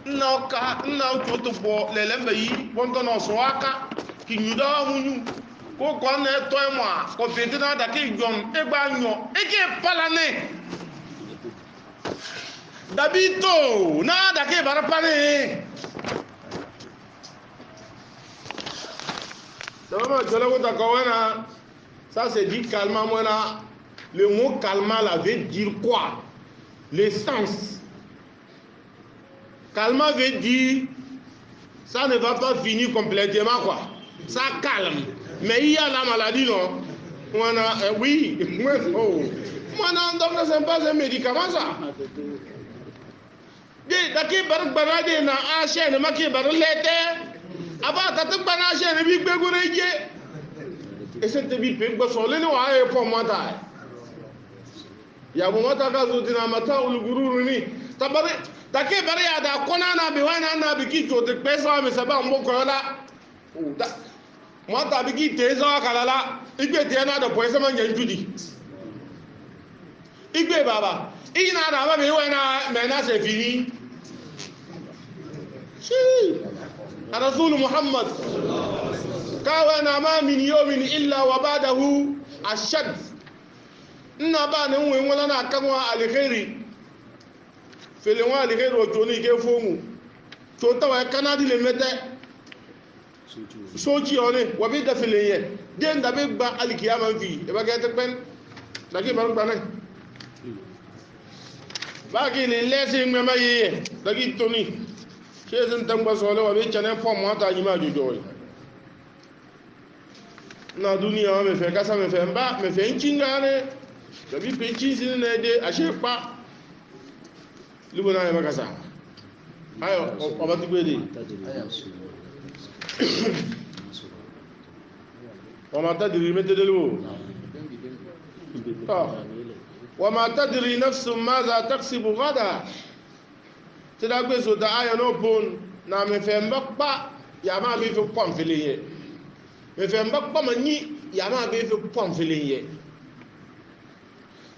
na ka na kyoto bo lele mbe yi bonto no so aka ki nyuda munyu ko ko na to e mo ko fete na da ke jom e gba nyo e ke palane dabito na da ke barapane sama jole ko ta ko na. Ça c'est dit calmement. Voilà. Le mot calmant là veut dire quoi? L'essence. Calmant veut dire ça ne va pas finir complètement quoi. Ça calme. Mais il y a la maladie non. Oui. Moi non donc c'est pas un médicament ça. Daki barak barade na chaîne maki barlete. Aba tatuk bana chaîne bi gbegureje. Et cette vie peut être solide ou à pour moi d'ailleurs. Il y a un moment où tu as matin ou le gourou ni. Tabare, take bare ya da kona na bi wana na bi ki to te pesa me saba mboko la. Moi ta bi ki te zo kalala. Igbe te na da poesa man yan judi. Igbe baba. Ina na ba me wana me na c'est fini. Si. Rasul Muhammad kawana ma min yawmin illa wa ba'dahu ashad ina ba ne nwe wala na kanwa alkhairi fele wa alkhairi o toni ke fomu to ta wa kanadi le mete soji one wa bi da fele ye den da be gba alkiyama fi e ba ke te pen da ki ba gba na ba ki le lese ngme ma ye da ki toni chezin tangba sole wa be chane fo mo ta nyima jojo na duniya me fe kasa me fe mba me fe nchingane da bi pe chinzi ne de ashe pa libo na me kasa ayo obati gbede wa ma tadri metedelu wa ma tadri nafsun madha taksibu gada tida gbe so da ayo no pon na me fe mba pa ya ma bi fi konfile ye me fe mbak pa mani ya ma be fe pom filin ye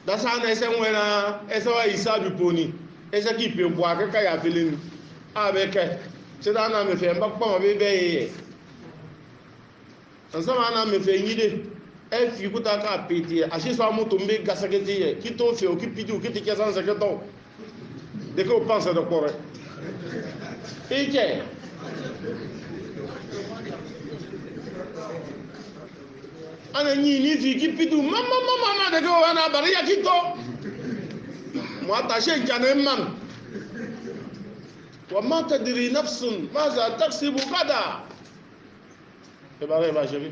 da sa na ese nwena ese wa isa bi poni ese ki pe bo akaka ya filin a be ke se da na me fe mbak pa ma be be ye an sama na me fe nyide e fi kuta ka peti a shi so moto mbe gasaketi ye ki to fe o ki pidi o ki ti kesan se ke to de ko pense de corps e ke ana nyini fi ki pitu mama de ko wana bari ya kito mo attaché jane man wa ma tadri nafsun maza taksibu gada e bare ba chéri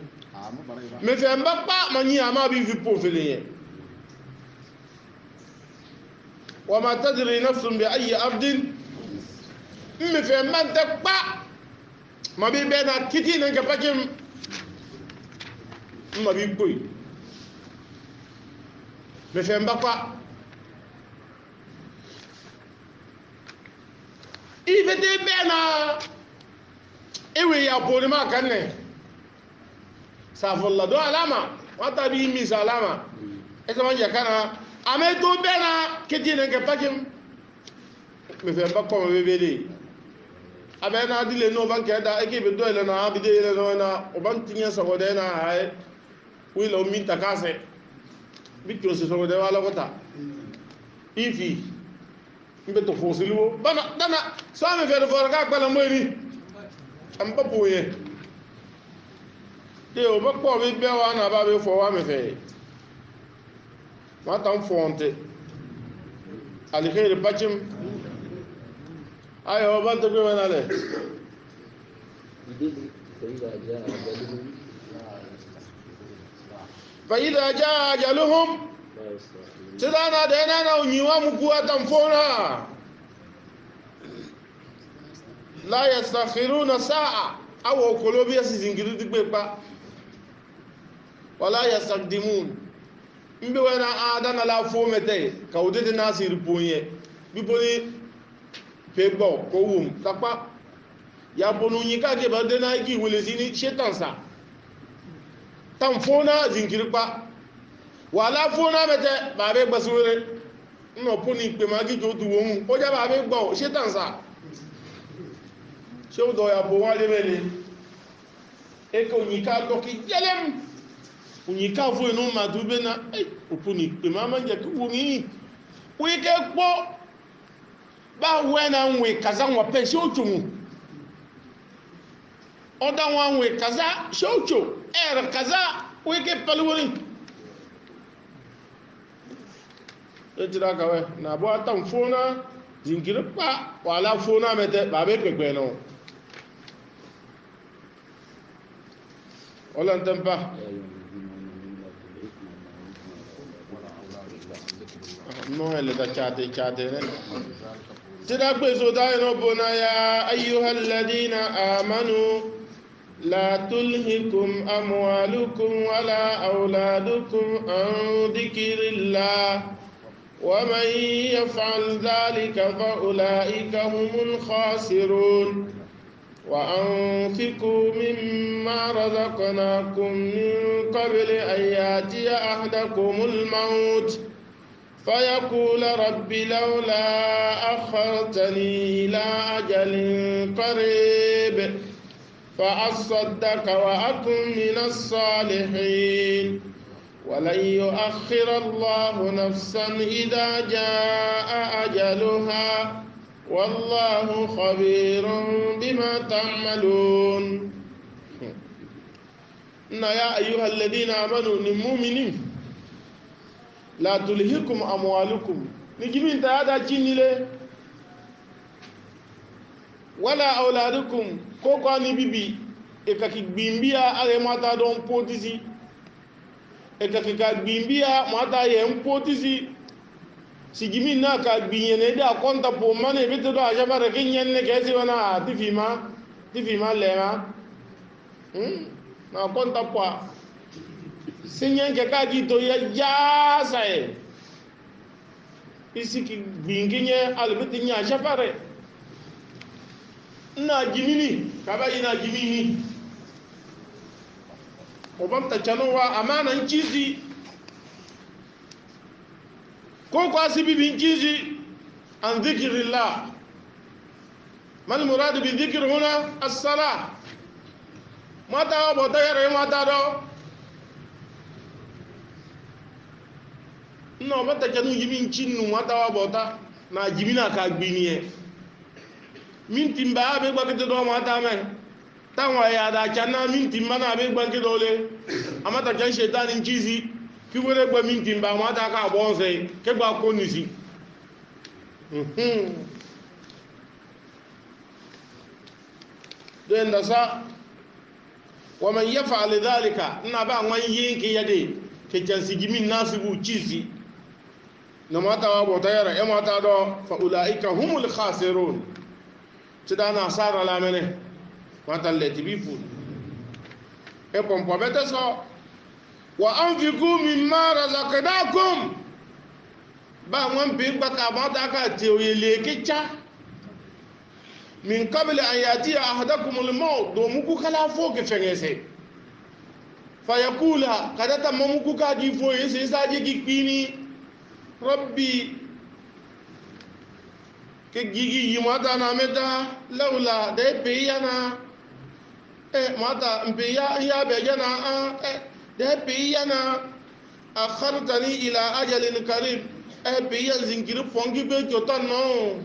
me fe mbapa mani ama bi fi po fele wa ma tadri nafsun bi ayi ardin me fe man te pa ma bi be na kiti ne ka pakim ma bi koy me fe mbapa ibete bena ewe ya boni ma kanne safolla do alama wata bi mi salama esa man yakana ame to bena ketine ke pakim me fe mbapa ma bebele abena dile no banke da eke be do ele na abide ele no na o ban tinya so go de na hay wi lo mi takase bi to se so go de wala kota ifi mbe to fosilu bana dana so me fe do for ka gbala moyi am papu ye de o ba ko be be wa na ba be fo wa me fe wa tam fonte al khair bachim ayo ban to ko na le fa idha jaa ajaluhum tidana da yana na unyiwa mukuwa tamfona la yastakhiruna sa'a awo kolobi asizingiri digbepa wala yastaqdimun mbe wana adana la fomete kawdede nasir ponye biboni pegbo ko wum tapa ya bonu nyika ke bade na gi welezini shetan sa tamfona zingiri pa wala fona mete babe basure no poni pe magi to du won o ja babe gbo shetan sa se o do ya bo wale mele e ko nyika to ki jelem unyika fo enu madube na oponi pe mama je ku woni we ke gbo ba wena nwe kaza nwa pe se otumu oda nwa nwe kaza se ocho kaza we ke palwori ejira kawe na bo atam fona zingire pa wala fona mete ba be pepe no wala ntampa no ele da chate ne tira kwezo da no bona ya ayyuhal ladina amanu la tulhikum amwalukum wala auladukum an dhikrillah wa man yaf'al dhalika fa ulaika humul khasirun wa anfiqu mimma razaqnakum min qabli an yatiya ahadakumul maut فيقول رب لولا أخرتني إلى أجل قريب فأصدق وأكن من الصالحين ولن يؤخر الله نفسا إذا جاء أجلها والله خبير بما تعملون يا أيها الذين آمنوا المؤمنين la tulhikum amwalukum ni jimin ta da kinile wala auladukum ko ko ni bibi e ka ki gbimbia are mata don potisi e ka ki ka gbimbia mata ye potisi si jimin na ka gbinyene da konta po mane bitu do aja bare kinyen ne kesi wana tifima lema na konta po sinyen ke kaji to ya jasa e isi ki binginye albiti nya shafare ina jimini kaba ina jimini obamta chanowa amana nchizi ko kwa sibi nchizi an dhikrillah mal murad bi dhikr huna as-salah mata bota yare mata do no bata janu yimin cinnu mata wa bota na jimina ka gbiniye minti mba be gbakete do mata men tanwa ya da chana minti mana be gbakete dole amata jan shetan nchizi ki wore gba minti mba mata ka bonse ke gba ko nisi den da sa wa man yaf'al dhalika ina ba wan yinki yade ke jansi jimin nasibu chizi na mata wa bota yara ya mata do fa ulaika humul khasirun tidana sara la mene mata leti bifu e pompo bete so wa anfiqu mimma razaqnakum ba wan bi baka mata ka te oyele kicha min qabli an yati ahadakumul maut do muku kala fo ke fengese fa yakula kadata mamuku ka di fo yese saji gikpini rabbi ke gigi yi mata na meta laula da pe yana mata mpe ya be yana da pe yana akhartani ila ajalin qarib pe ya zingiri fongi be jotan no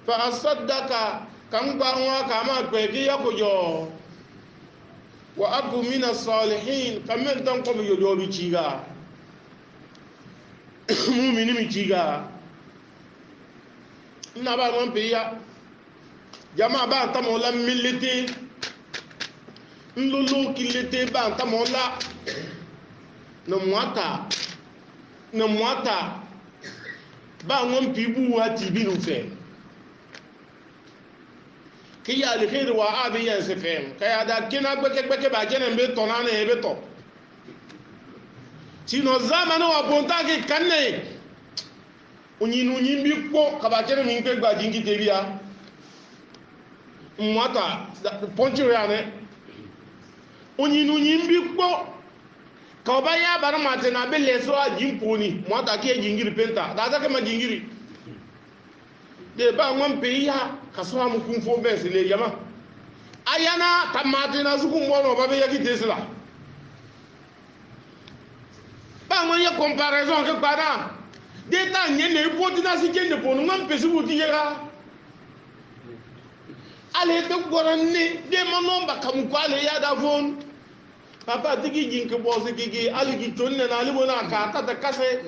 fa asaddaka kan ba wa kama pe ke ya ko jo wa aku min as-salihin kamen tan ko yo do bi ciga mumini mi ciga na ba mon piya jama ba ta mo la milite nlolo kilete ba ta mo la na mwata ba ngon pibu wa tibi no fe ki ya le khairu wa abi yan se fem ka ya da kina gbeke ba jene mbe to na ebe to tino zamana wa bonta ke kanne unyinu nyimbi ko ka ba jene mi pe gba jingi tebia mwata poncho ya ne unyinu nyimbi ko ka ba ya bar mate na be leso a jimponi mwata ke jingiri penta da ta ke ma jingiri de ba ngom pe ya ka so am kun fo be se le yama ayana tamate na su kun bono ba be ya ki tesla ba ngom ya comparaison ke para de ta nye ne poti na si jende ponu ngom pe su buti yega ale te goranne de manomba kam ko ale ya da fon papa tigi jinke bosse gigi aligi tonne na libo na ka ta da kase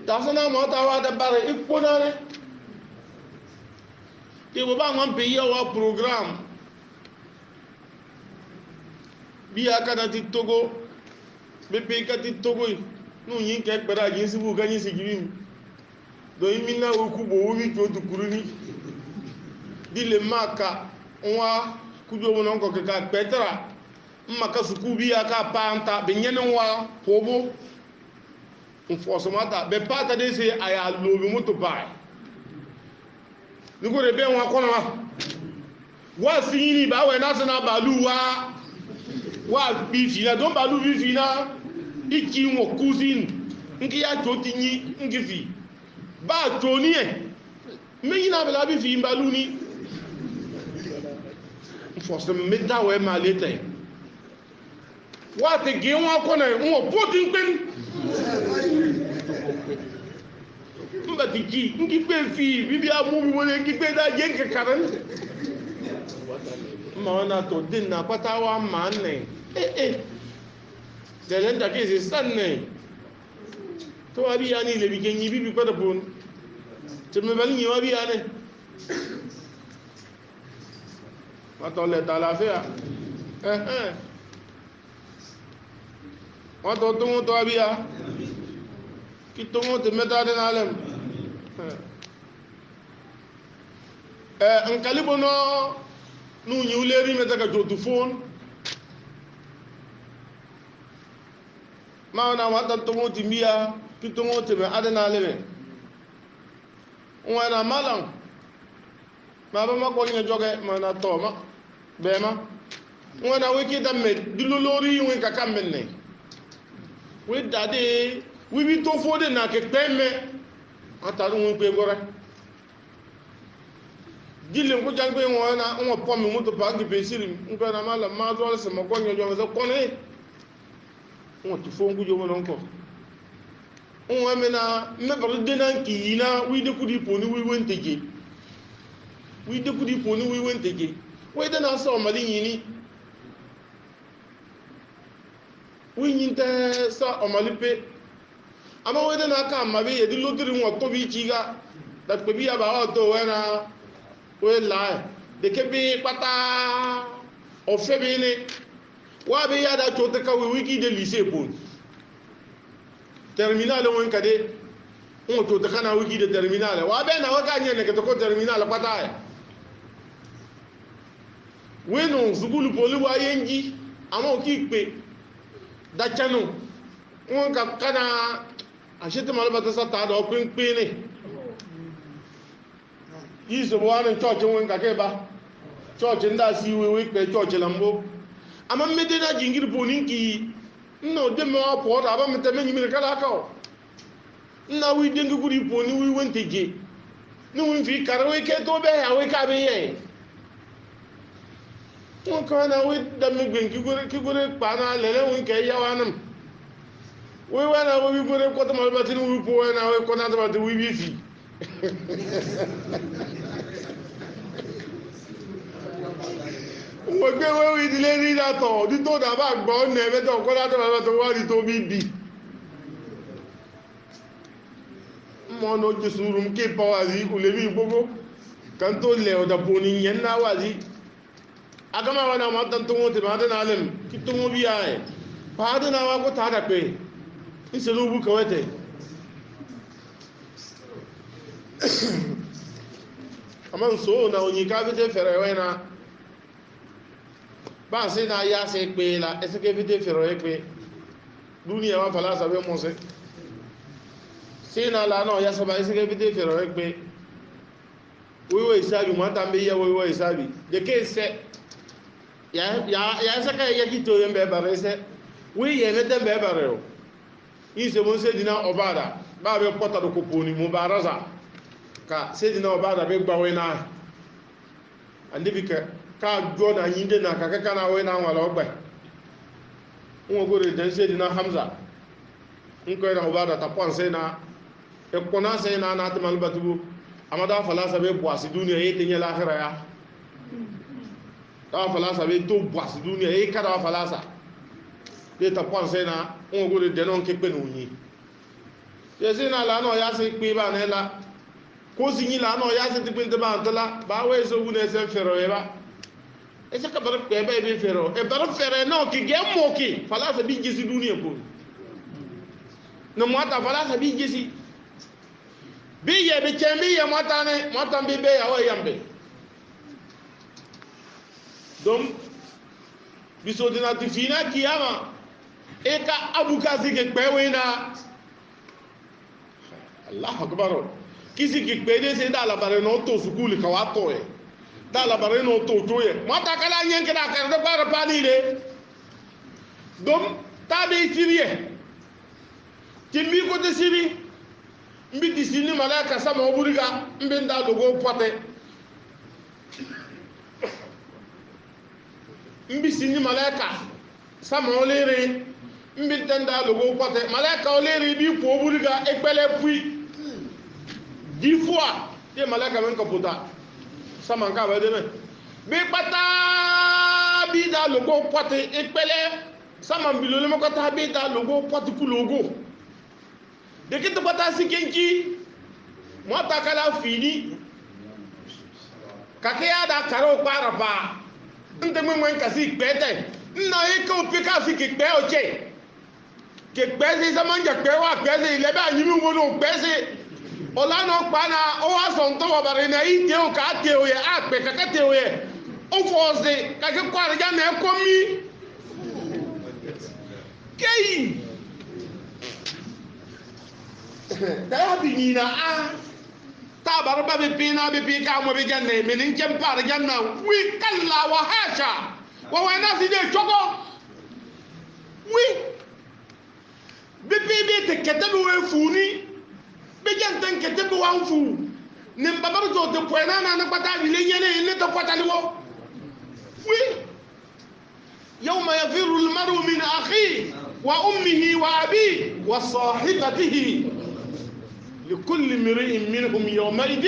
ta sana mo ta wa da bare ikona ne ke bo ba ngam pe yawa program biya kana ti togo be pe ka ti togo nu yin ke gbara yin sibu ganyi sigiri do imina oku bo wi to dukuruni dile maka nwa kujo mo non ko ka petra maka sukubi aka panta benyene wa pobo enforcement be pata de se aya lobi moto bai niko rebe wa kona wa fini ba we na sana balu wa bi fina don balu bi fina iki mo cousin ngi ya joti ni ngi fi ba toni e me na bela bi fi balu ni enforcement me da we ma lete wate ge wa kona mo poti pen mba tiki ngi pe fi bibi amu bi wole ngi pe da je nke karan ma na to din na pata wa manne de lenda ke se sanne to abi yani le bi genyi bibi ko da bon te me bal ni wa bi ane ma to le ta la fe wọ́n tó tó wọ́n tó abíyá kí tó wọ́n tó mẹ́ta dẹ́ náà lẹ́m nkalibo náà ní òyìn ulé rí mẹ́ta ka jòtù fún máa náà wọ́n tó wọ́n ti bíyá kí tó wọ́n tó mẹ́ta dẹ́ náà lẹ́mẹ́ wọ́n náà málàm máa bá mọ́kọ́ ní ẹjọ́ kẹ́ máa náà tọ́ bẹ́ẹ̀ má wọ́n náà wí kí dá mẹ́ dúró lórí ìwé kàkà mẹ́nẹ̀ we dade we bi to fode na ke peme ataru won pe gore dile ko jangbe won na won po mi moto pa gi be siri nko na mala ma zo se mo ko nyojo so kone won ti fo ngujo mo non ko won me na me ba de nan ki yina wi de kudi poni wi wenteje wi de kudi poni wi wenteje we de na so mali yini winyinte sa omalipe ama wede na aka mabe yedi lotiri won to bi chiga da pe bi aba o to wena we la de ke bi pata o fe bi ni wa be ya da chote ka wiki de lycée bon terminal won kade on to de kana wiki de terminal wa be na wa ka nyene ke to ko terminal pata ya we no zugulu poli wa yenji ama o ki pe dachanu won ka kana ashite malaba ta sata da pinpin ne yiso bwana church won ka ke ba church nda si we pe church lambo ama mede na jingiri bonin ki no de mo po da ba mete menyi mi kala ka o na wi dengi guri boni wi wenteje ni wi fi karwe ke to be ya we ka be ye wọ́n kọ́ na wí dami gbìn kíkúrẹ́ pàánà lẹ́lẹ́ wọn kẹ́ yá wa nàm wí wá na wí kúrẹ́ kọ́tà mọ́lẹ́ bàtí ní wí pọ̀ wá na wí kọ́tà bàtí wí bí fi wọ́n gbé wọ́n wí ìdílé rí dàtọ̀ dítò dàbà gbọ́ ọ̀nà ẹ̀mẹ́tọ̀ kọ́tà bàtí wọ́n rí tó bí bì mọ́ ní ojú sùúrù kí pa wá sí kò lè bí gbogbo kan tó lẹ̀ ọ̀dàpọ̀ ní yẹn náà wá sí agama wana matan tungo te mata na alim ki tungo biya e paadu na wa ko ta da pe iselu bu kawete aman so na onyi ka vite fere wena ba se na ya se pe la ese ke vite fere pe dunia wa fala sabe mo se na la no ya saba ese ke vite fere pe wewe isabi mo tambe ya wewe isabi de ke se ya se ka ya kito yembe bare se we ye ne tembe bare o ise mo se dina obada ba be pota do koponi mo baraza ka se dina obada be gba we na ande bi ka jo na yinde na ka ka na we na wala ogba won go re den se dina hamza nko na obada ta pon se na e kona se na na tamal batubu amada falasa be boasi dunia e tenye la akhira ya ta falasa be to boasi dunia e kada falasa de ta pense na on go de non ke pe no yin ye se na la no ya se pe ba ne la ko si yin la no ya se ti pe ba ntala ba we so wu ne se fero e ba e se ka bar pe ba be fero e bar fere no ki ge mo ki falasa bi jisi dunia ko no mo ta falasa bi jisi bi ye bi chembi ye mota bi be ya o yambe dom biso dina tifina kiyama e ka abuka zike pewe na Allah akbar kisi ki pede se da la bare no to sukuli ka wa to e da la bare no to to ye mota kala nyen ke da ka do bara pani de dom ta be siriye timbi ko de siri mbi disini malaka sama oburiga mbi nda dogo pote mbi sini malaka sama olere mbi tenda dogo pote malaka olere bi ko oburiga ekpele pui 10 fois ye malaka men kapota sama nka ba de me bi pata bi da logo pote ekpele sama mbilole mo kata bi da logo pote ku logo de kiti pata si kenki mota kala fini kake ya da karo para pa nte mwen kasi pete na e ko pe ka fi ke pe oche ke pe se sama nje pe wa pe se ile ba yimi wo no pe se ola no pa na o wa so nto wa bare na i te o ka te o ye a pe ka te o ye o fo se ka ke kwa ja na ko mi kei da bi ni na a ta barba be pina be pi ka mo be janne menin kem par janna wi kalla wa hasha wa wa na si de choko wi be te kete be funi be jantan kete be wan fu ne babar to te poena na pata ni le nyene ne to pata ni wo wi yawma yafiru al mar'u min akhi wa ummihi wa abi wa sahibatihi لكل امرئ منهم يومئذ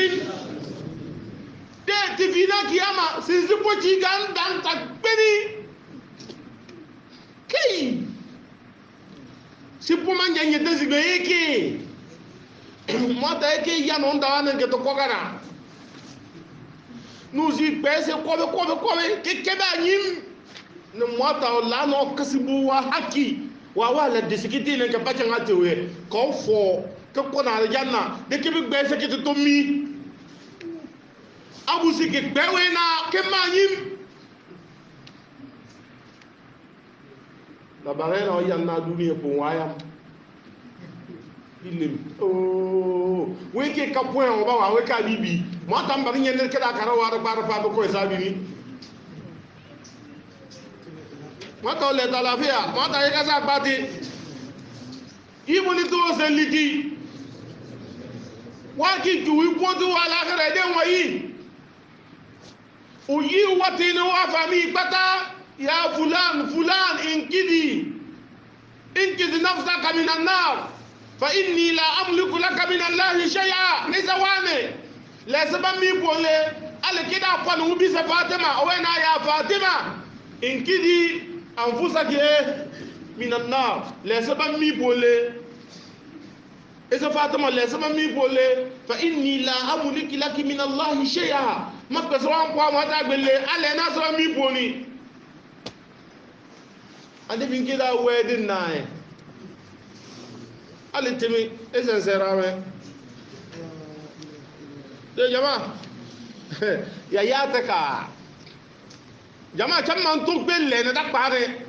ده تفينا كياما سيزبو تيغان دان تكبري كي سيبو من جاني تزيغو يكي موتا يكي يانون دوانا كتو كوغانا نوزي بيسي كوبي كي كبا نيم نموتا ولانو كسبو وحكي ووالا ديسكتي لنك باتشان هاتيوه كوفو ke kona aljanna de ke bi gbe se ke to mi abu si ke gbe we na ke manyim la bare na yanna duniya ko wayam ilim oh we ke ka point o ba wa we ka bibi mo tam bari nyen ke da karawa da bar fa ko sabi ni mo to le ta lafia mo ta ye ka sa pati ibo ni to se liti waki juwi podu ala kare den wayi uyi wati ni wa fami pata ya fulan inkidi nafsaka min an-nar fa inni la amliku laka min allahi shay'a ni zawane la sabam mi bole al kida fa nu bi sa fatima o na ya fatima inkidi anfusaki min an-nar la sabam mi bole esa fatima le sama mi bole fa inni la amliki laki min allah shay'a makka so an kwa mata gbele ale na so mi boni ande bin kida wedin nae ali timi esen serame de jama ya yata ka jama can man tuk belle na dakpare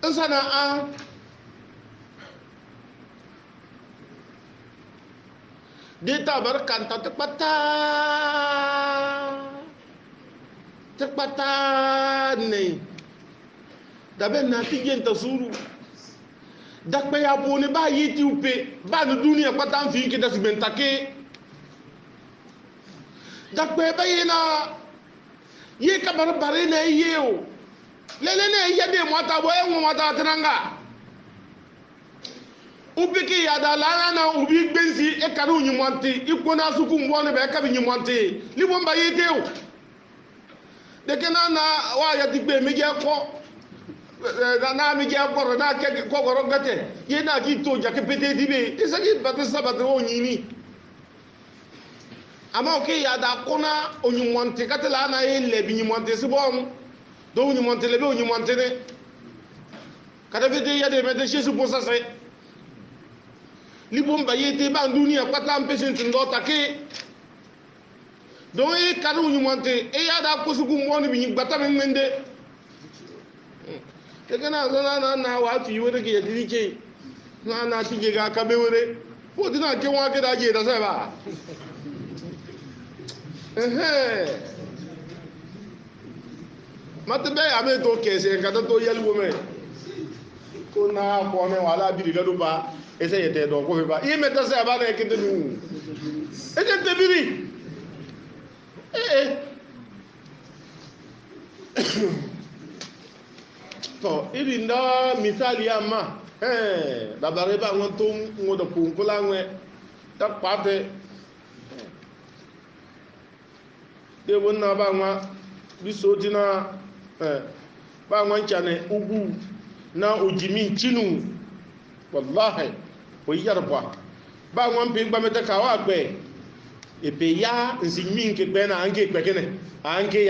insana a di tabar kanta tekpata ne dabe na tijen tasuru dakpe ya boni ba yiti upe ba no dunia patan fi ki dasmentake dakpe ba yina ye kabar bare na yeo lele ne yade mota boye mota tranga ubiki ya da lara na ubi gbensi e karu nyumonti ikona suku mbone be kabi nyumonti libo mba yiteo de kenana wa ya digbe meje ko na meje ko na ke ko goro gate ye na ki to ja ke pete dibe isaki batu sabatu onyini ama oke ya da kona onyumonti katela na ye lebi nyumonti sibom do onyumonti lebe onyumonti ne kada fete ya de mede shesu posase libom ba yete ba dunia kwata mpese ndo take don e kanu nyumonte e ya da kusugu mboni bi gbata men mende te kana zona na wa ti wore ke yadi ke na ti ke ga ka be wore po dina ke wa ke da je da sai ba mate be ya me to kese kata to yelwo me ko na ko me wala bi ga do ba ese yete do ko ba i meta se ba na ke de nu e de te biri to iri nda misali ama da bare ba won to ngodo kunkula nwe ta pate de wonna ba nwa biso tina ba nwa nchane ugu na ojimi chinu wallahi o yarba ba nwa mpi gba meta ka wa gbe epe ya nzimi nke gbe na ange gbe kene ange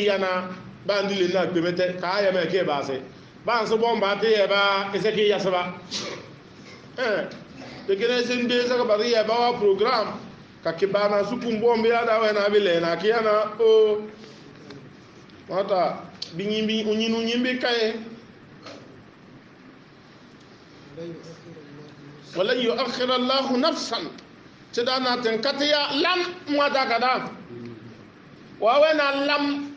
yana ba ndile na gbe meta ka ya me ke ba se ba nso bomba te ya ba eseke ya saba de kene se nde sa ka bari ya ba wa program ka ke ba na suku mbombe ya da we na bile na ke yana o mata binyimbi unyinu nyimbi kai walan yu'akhir Allah nafsan tidana tenkatiya lam mwada kada wawena lam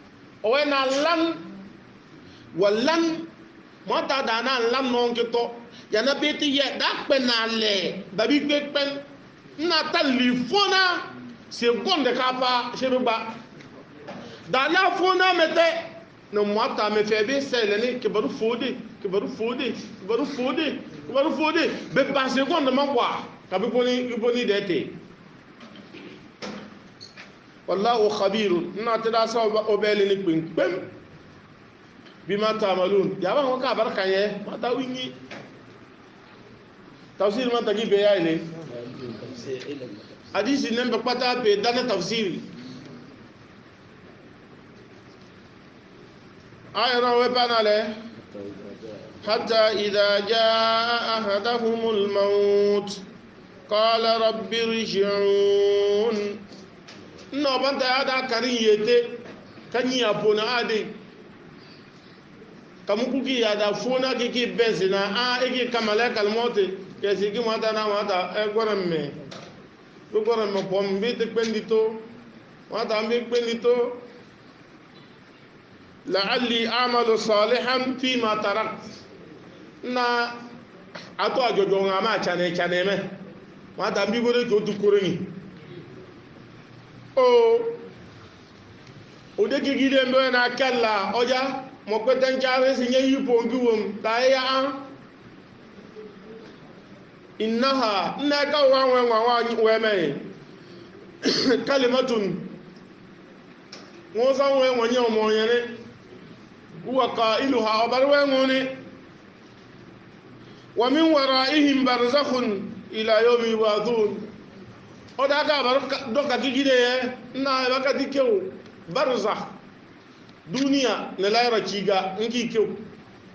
wallan mwada dana lam non kito yana beti ye dakpe na le babi gbekpen na telefona seconde kapa sheruba dana fona mete no mwata me febe selene kibaru fode be ba seconde mabwa kabi boni dete wallahu khabirun na tada sa obele ni pem bima tamalun ya ba ko ka barka ye mata wingi tafsir man tagi be yayle hadisi nembe pata be dana tafsir aya na we panale حتى إذا جاء أحدهم الموت قال رب ارجعون no banta ada karin yete kanyi apona ade kamukuki ada fona kiki benzina a eki kamala kalmote kesi ki mata na mata e goramme pom bi te pendito mata ambi pendito la'alli a'malu salihan fi ma tarakt na ato ajojo nga ma chane me mata mbi gore to dukure ni o de gigide ndo na kala oja mo ko tan chare si nyi yipo ngiwom ta ya innaha na ka wa we me kalimatun mo san we wonye mo yene huwa qailuha obarwe ngoni wa min waraihim barzakhun ila yawmi yub'athun oda ka bar doka gigide ye na baka dikew barzakh duniya ne laira kiga ngi kew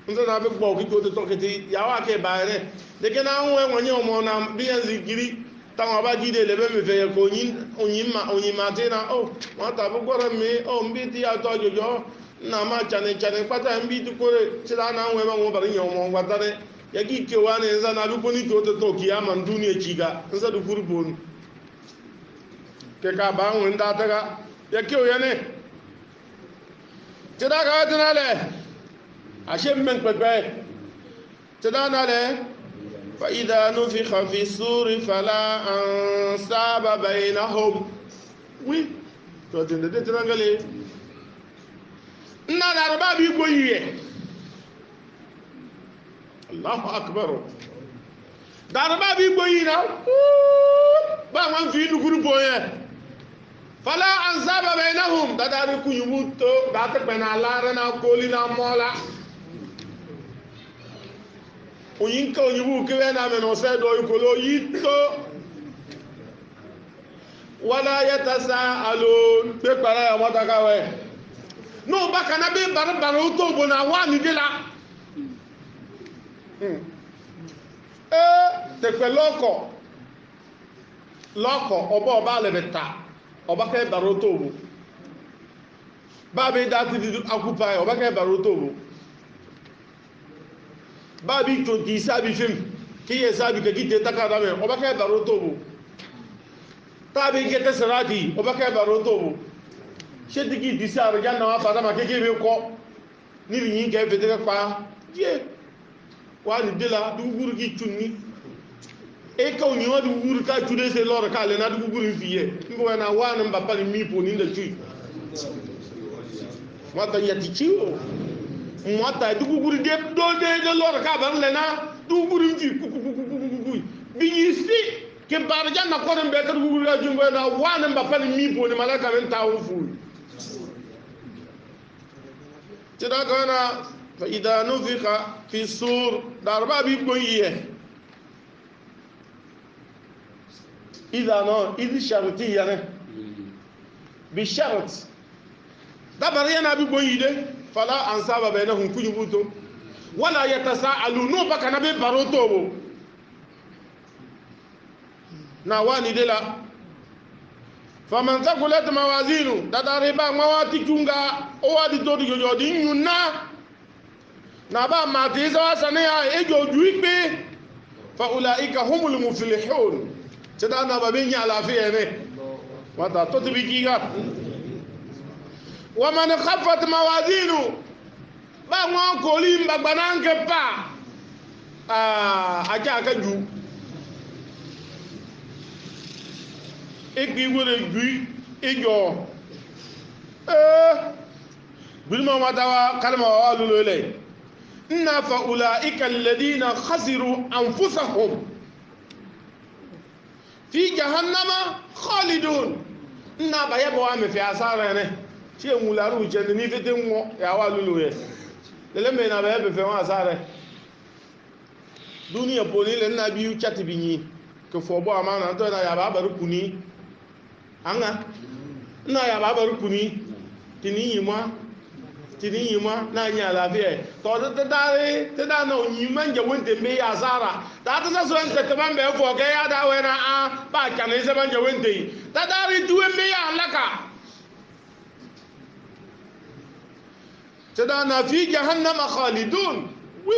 nza na be gbo ki ko to kete ya wa ke bare de ke na nwe wonye mo na bi yan zikiri ta wa ba gide le be me fe ko onyin ma te na o wa ta bu gora me o mbi ti ya to jojo na ma chane pata mbi ti ko ti la na nwe ma mo bari nyo mo wa tare ya ki ke wa ne nza na lu ko ni to ki ya man duniya kiga nza du kurbon ke ka ba nwe nda ta ga ya ke o ya ne ti da ga ta le ashe men pepe tadana le fa idha nufikha fi suri fala ansaba bainahum oui to tende de trangale na darba bi goyiye Allahu akbar darba bi goyina ba man fi duguru boye fala ansaba bainahum dadari kunyuto da ta bana lara na kolina mola oyinka onyibu kiwe na meno se do ikolo yito wala yatasaalun pe para ya motaka we no baka na be bar uto bo na wa ni de la te pe loko obo ba le beta oba ke bar uto bo ba be dati di occupy oba ke bar uto bo babi tonti sabi fim ki ye sabi ka gite takada me o baka baro tobo tabi gete sarati o baka baro tobo shedi ki disar janna wa fada ma keke be ko ni bi yin ke fete ka pa je wa ni dela du guru ki tunni e ka onyi wa du guru ka tude se lor ka le na du guru fiye ngo na wa na mbapa ni mi po ni nda tu mata yati chiwo mwata duguguri de do de lor ka ban lena duguguri ji kukukukukuku biyisi ke barja na ko be ka duguguri ga jumbo na wana mbapa ni mipo ni malaka men tawu fu tida kana fa idha nufika fi sur darba bi boyiye idha no idh shartiya ne bi shart dabari na bi boyide fala ansaba bainahum kujubuto wala yatasaalunu baka na be baroto bo na wani de la faman thaqulat mawazinu dadare ba mawati kunga o wadi to di jojo di nyuna na ba matiza wasane ya ejo juipe fa ulaika humul muflihun tadana ba bin ya lafiya ne wata to tibikiga ومن خفت موازينه ba wọn kò rí mbagbana nke pa ajá akẹ́jù ikpi wèrè ju ìjọ gbìlímọ̀ wátáwá kalma wà lólo ilẹ̀ nna fa ulaika alladhina khasiru anfusahum fi jahannama khalidun nna bayabo wa mefi asara ne tí èmù lárú ìjẹni ní fíté wọn ìyàwó lúlù rẹ̀ lẹ́lẹ́mẹ̀ ìnà bẹ̀ẹ́ bẹ̀fẹ̀ wọn àsáre dúníyà pò nílẹ̀ nínú bí i chati bí yìí kò fọ̀bọ̀ àmà náà tó ẹ̀nà yàbá àbárùkù ní àńgá nínú yàbá àbárùkù ní tí ní yìí mọ́ náà yìí àlàáfíà tọ́ tẹ́tẹ́ náà òyìn mẹ́jẹ̀ wọ́n tẹ̀ mẹ́ àsára tààtà sẹ́sọ́ ẹ̀ tẹ̀tẹ̀ bá ń bẹ̀ẹ́ fọ̀ kẹ́ yá dáwẹ́ náà á bá kàní sẹ́ mẹ́jẹ̀ wọ́n tẹ̀ yìí tẹ́tẹ́ rí tuwé mẹ́ yà ńláka tadana fi jahannama khalidun wi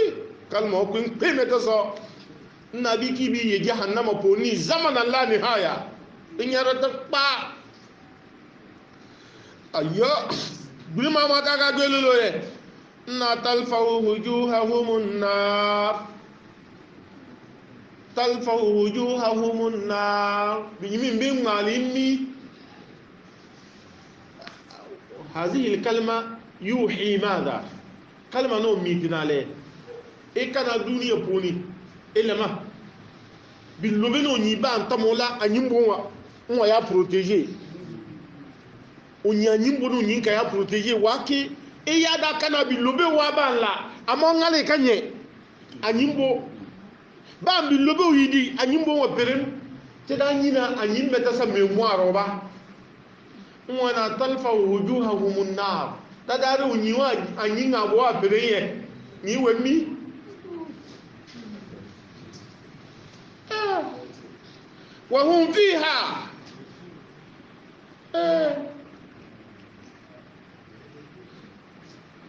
kalma ko peme to so nabi ki bi ye jahannama po ni zaman la nihaya inyara ta pa ayyo bulima ma ta ga gelolo ye na talfahu wujuhahumun nar talfahu wujuhahumun nar bi min bin malimi هذه الكلمه yuhi madha kalma no mitina le e kana duniya poni elema bilobe no nyiba ntamola anyimbo wa ya protéger onya nyimbo no nyinka ya protéger wake e ya da kana bilobe wa banla amongale kanye anyimbo ba bilobe yidi anyimbo wa perem te da nyina anyimbe ta sa memoire ba wana talfa wujuhahum an-nar tadari unyiwa anyinga bo abreye ni wemi wa hum fiha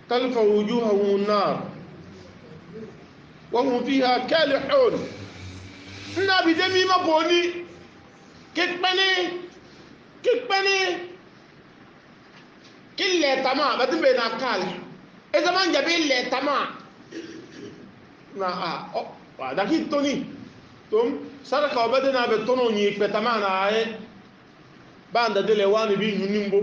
تلف وجوههم النار وهم فيها كالحون النبي دمي ما بوني كتبني كل تمام بدن بينا كالح إذا ما جابين له تمام نا ده كي توني توم سرقة بدنا بتونو نيك بتمام ناي banda dele wani bi nyunimbo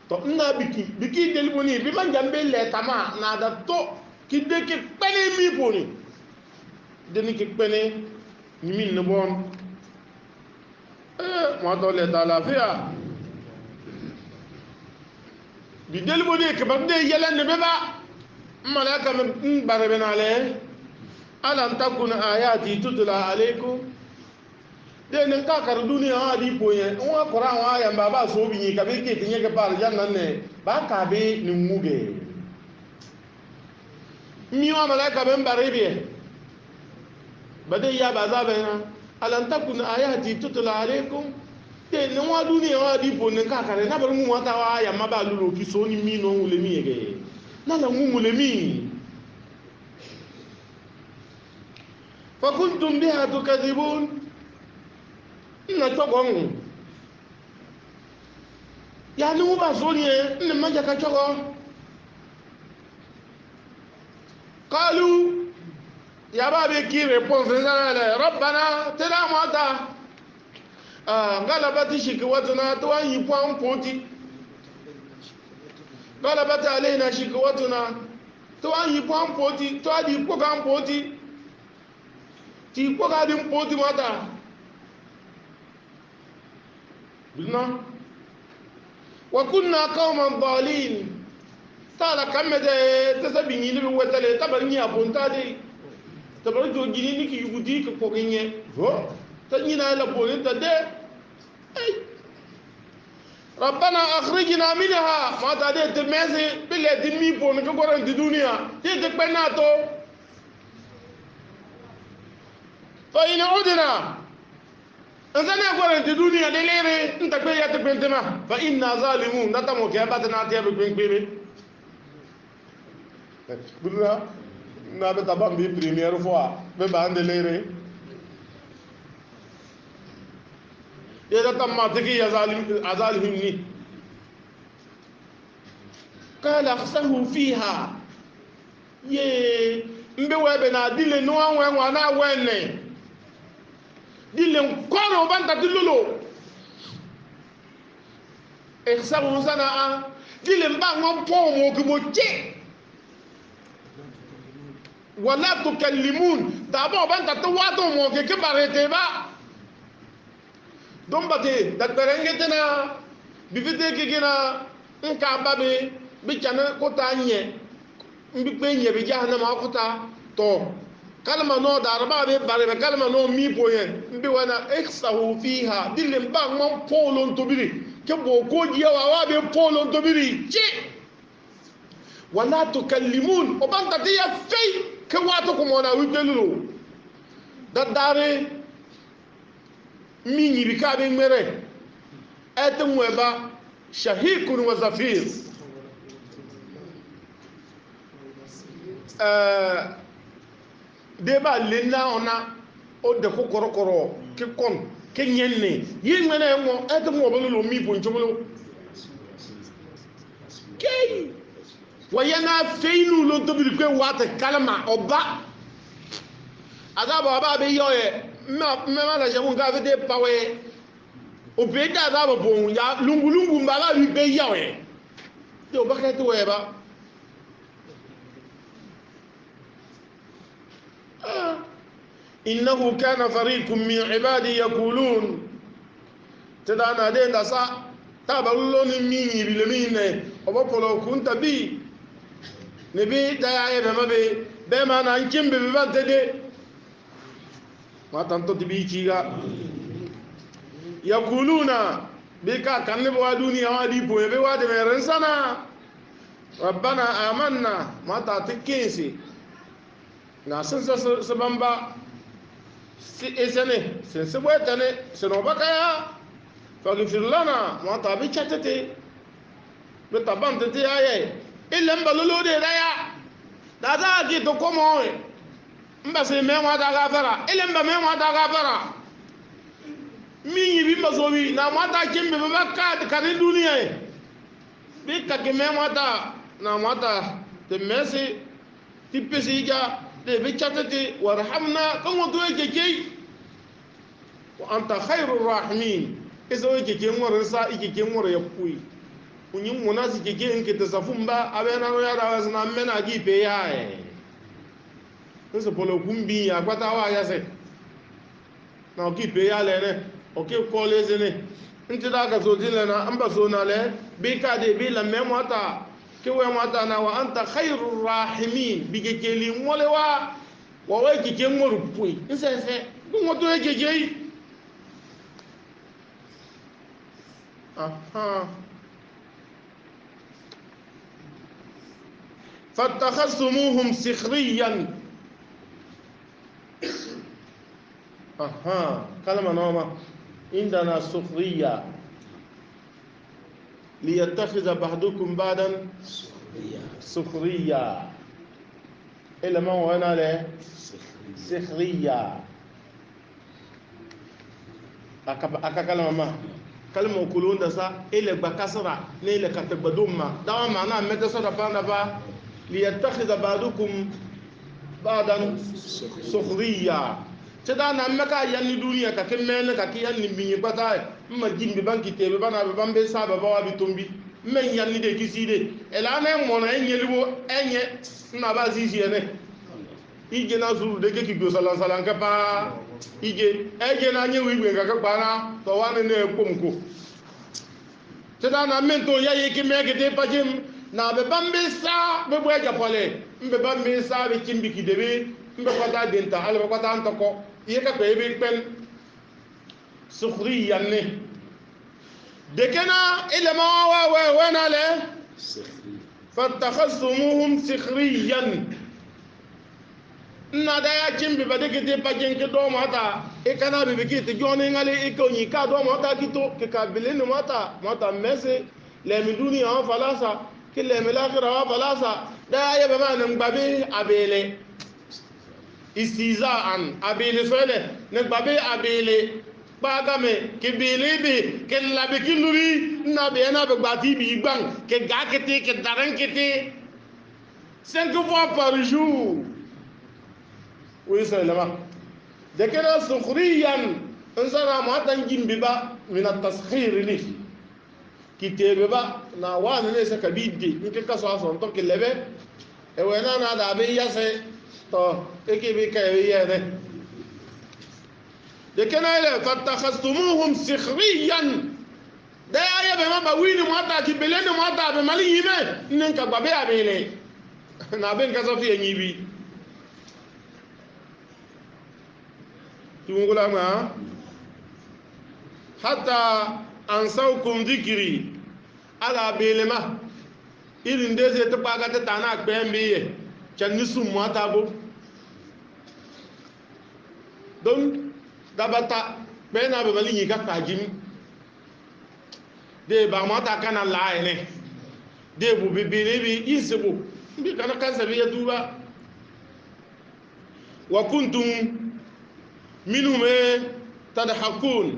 to nna biki deli boni bi man jambe le tama na da to ki de ki pene mi boni deni ki pene ni min ne bon mo do le da la fia bi deli boni ke bam de yelen ne beba malaka min bare benale alam takun ayati tutla alaykum de ne ka kar duniya ha di poye wa qur'an wa ya baba so bi ka be ke tinye ke par janna ne ba ka be ni muge mi wa malaika ben baribe bade ya ba za ba na alam takun ayati tutla alaykum de ne wa duniya wa di po ne ka kar na bar mu wata wa ya ma ba lulu ki so ni mi no wule mi yege na la mu wule mi fa kuntum biha tukadhibun na chogo ya ni mo ba so ni ni ma ja ka chogo qalu ya ba be ki réponse na la rabbana tala mata galabati shikwatuna to an yi pon poti galabati alaina shikwatuna to an yi pon poti to adi ko kan poti ti ko ga din poti mata بنا وكنا قوما ضالين تالا كمده تسبيني لي وتله تبرني ابونتا دي تبرجو جيني نيكي يغودي كوغينيه هو تنينا لا بولتا دي اي ربنا اخرجنا منها ما تادي تمزي بلا دمي بون كورن دي دنيا دي تكبناتو فإن عدنا nzane agora de dunia de lere ntakpe ya tepentema fa inna zalimun ndata mo ke batana te be kwenkwe bula na be tabam bi première fois be bande lere ya da tamatiki ya zalim ni qala khsahu fiha ye mbe webe na dile no anwe na wenne dile nkono banta dilolo examu sana a dile mba ngom po mo giboche wala tukallimun dabo banta to wato mo ke barete ba dombate daktarenge tena bivite ke gina nka babe bichana ko tanye mbi penye bi jahannama ko ta to kalma no darba be bare kalma no mi poyen mbi wana exahu fiha dilim ba mon polon tobiri ke bo ko jiya wa be polon tobiri ci wala tukallimun o banta tiya fei ke wato ko mona wi belulo dadare mi nyibi ka be mere etum weba shahikun wa zafir deba lena ona o de ko korokoro ke kon ke nyenne yi mena mo eto mo bolo mi bo nchobolo kei wayana feinu lo to bi pe wate kalma oba azaba ba be yoye ma la jamu ga vete pawe o be da azaba bo ya lungu mbala bi be yoye de o ba ke to weba إنه كان فريق من عبادي يقولون تدانا دين دسا تابلون ميني بلمين وبقولوا كنت بي نبي تايا بما بي بما نانكين ببان تدي ما تنتو تبي تيغا يقولون بيكا كان نبوا دنيا وادي بوي بوا دي مرنسنا ربنا آمنا ما تاتكيسي ناسن سبامبا سنه سنسبوتني سنوبكايا فاغفر لنا ما تابي تشتتي بتبان تتي اي الا مبلولو دي رايا دادا كي تو كومو مباسي ميما دا غفرا الا مبا دا غفرا مي بي مزوي نا ما تا كيمبي بكا كان دنيا بي كاكي ميما دا نا ما تا تمسي تيبسيجا de be chatati warhamna kan wato yake ke wa anta khairur rahimin izo yake ke ngor sa yake ke ngor ya kuyi kunyin munasi ke ke nke tasafun ba abena no ya da wasna mena gi pe ya nso polo kumbi ya kwata wa ya se na gi pe ya le ne o ke ko le ze ne nti da ka so dile na amba so na le be ka de be la memota kewe matana wa anta khairur rahimin bigekeli ngole wa wawe kike ngoru pui nsense ngoto ejeje aha fattakhasumuhum sikhriyan aha kalama noma indana sukhriya ليتخذ بعضكم بعضا سخريا إلا ما هو هنا له سخريا أكا كلمة ما كلمة كلون دسا إلا بكسرة نيل كتبدوم ما دام معنا متى صار فانا ليتخذ بعضكم بعضا سخريا seda na meka yanni duniya ka kemene ka kiyanni binyi pata ma jimbi banki tebe bana be bambe saba ba bi tombi men yanni de kiside elana mo na enyelibo enye na ba zizi ene ije na zuru de ke kigo sala sala nka pa ije eje na nye wigwe nga ka bana to wane ne pomko seda na mento ya ye ki meke de pajim na be bambe sa be bo ja pole mbe bambe sa be kimbi kidebe mbe kwata denta alba kwata antoko yeka ko ebe pen sukhriyan ne dekena ilma wa na le fattakhasumuhum sikhriyan na da ya kimbi badeke te pajen ke do mata e kana be ke te joni ngale e ko ni ka do mata kito ke ka bilin mata mese le miduni ha falasa ke le melakhira wa falasa da ya be ma nan gbabe abele istizaan abele sole ne gbabe abele bagame ke belebi ke labe kiluri na be na be gbati bi gbang ke gakete ke darankete 5 fois par jour oui c'est là de kena sukhriyan insana ma tan jimbi ba min at-taskhir li kitebe ba na wani ne saka bidde nke kaso aso to ke lebe e wena na da be yase to ekibi kay yene de kena le fatakhastumuhum sikhriyan da ya be ma ba wini mo ta ki belene mo ta be mali yime nin ka gbabe abele na ben ka so fi enyibi tungula ma hatta ansaukum dhikri ala belema irin de se to paga ta tana gbembiye channisu mo ta bo don dabata bena be mali yika kajim de ba mata kana laene de bu bibili bi isbu bi kana kansa bi yaduba wa kuntum minhum tadhakun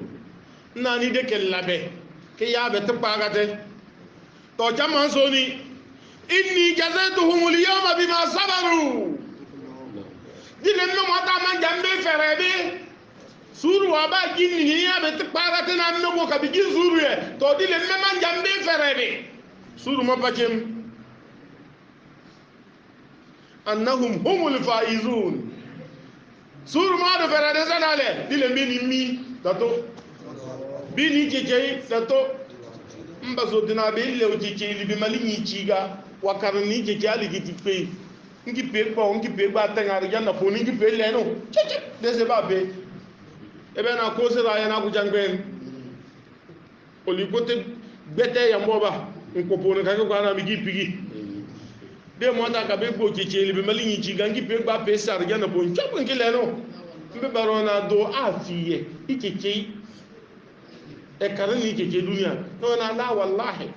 nani de ke labe ke yabe te pagate to jaman soni inni jazatuhum al-yawma bima sabaru dile no mata man jambe ferebe suru wa ba jinni ni yabe te pagate na no ko kabi jin suru e to dile me man jambe ferebe suru ma pakem annahum humul faizun suru ma do ferade sanale dile mbini mi dato bini jeje dato mbazo dina be le o jeje li be mali ni chiga wakarni jeje ali giti pe ngi pe po ngi pe gba tangari janna fo ngi pe le no cheche de se ba be e be na ko se ra ya na ku jangben oli kote bete ya mboba nkopo ne ka ko ana mi gipigi de mo ta ka be go checheli be mali ni chigangi pe gba pe sar jana bon chapo ngile no mbe barona do afiye icheche e karani cheche dunia no na la wallahi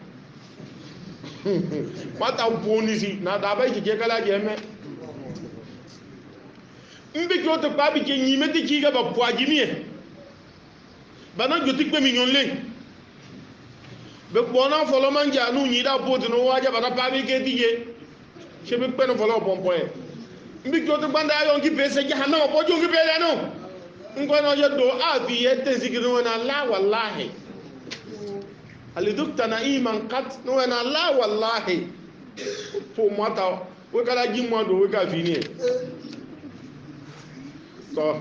mata bonisi na da ba cheche kala jeme mbe ko to pa bi ke nyime ti chiga ba poajimie bana joti pe minyon le be bona folo manja nu nyi da poti no waja bana pa bi ke tije shebe pe no folo pompo e mbi joto banda yo ngi pese jahannama bo jongi be no ngo no yeddo afi yette zikru na la wallahi alidukta naiman qat no na la wallahi to mata we kala jimmo do we ka fini to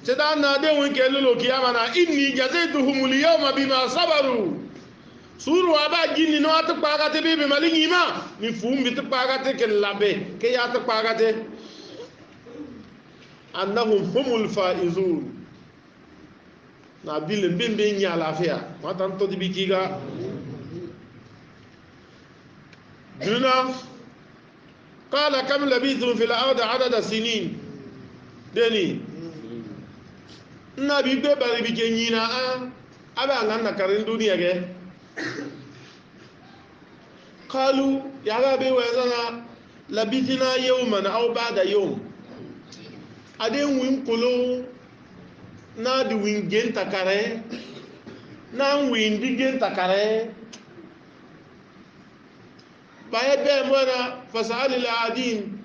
seda na de won ke lolo kiyama na inni jazaituhum al-yawma bima sabaru suru aba jinni no atpagate be malingi ma ni fumbi tpagate ke labe ke ya tpagate annahum humul faizun na bile bimbe nya lafiya matan to dibi kiga duna qala kam labithum fil ard adada sinin deni nabi be bari bi kenyina aba nganna karin duniya ge qalu ya gabe wa zana labithina yawman aw ba'da yawm aden win kolo na di win gen takare na win di gen takare baye be mona fasal al adin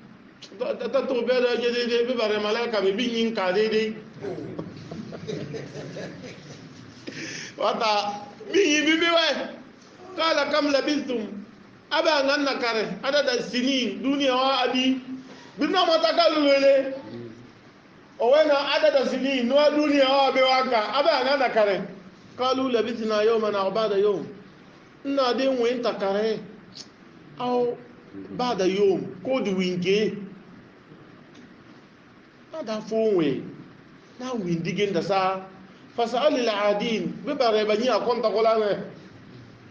ta to be da jede be bare malaka be binyin ka dede wata binyi bibi we kala kam labithum aba nganna kare adada sinin duniya wa abi binna mata kalulele o wena adada sinin no duniya wa be waka aba nganna kare qalu labithna yawman aw ba'da yawm na de wen takare aw ba'da yawm ko di winge ada fonwe na windige ndasa fasal al adin be bare bani akonta kolane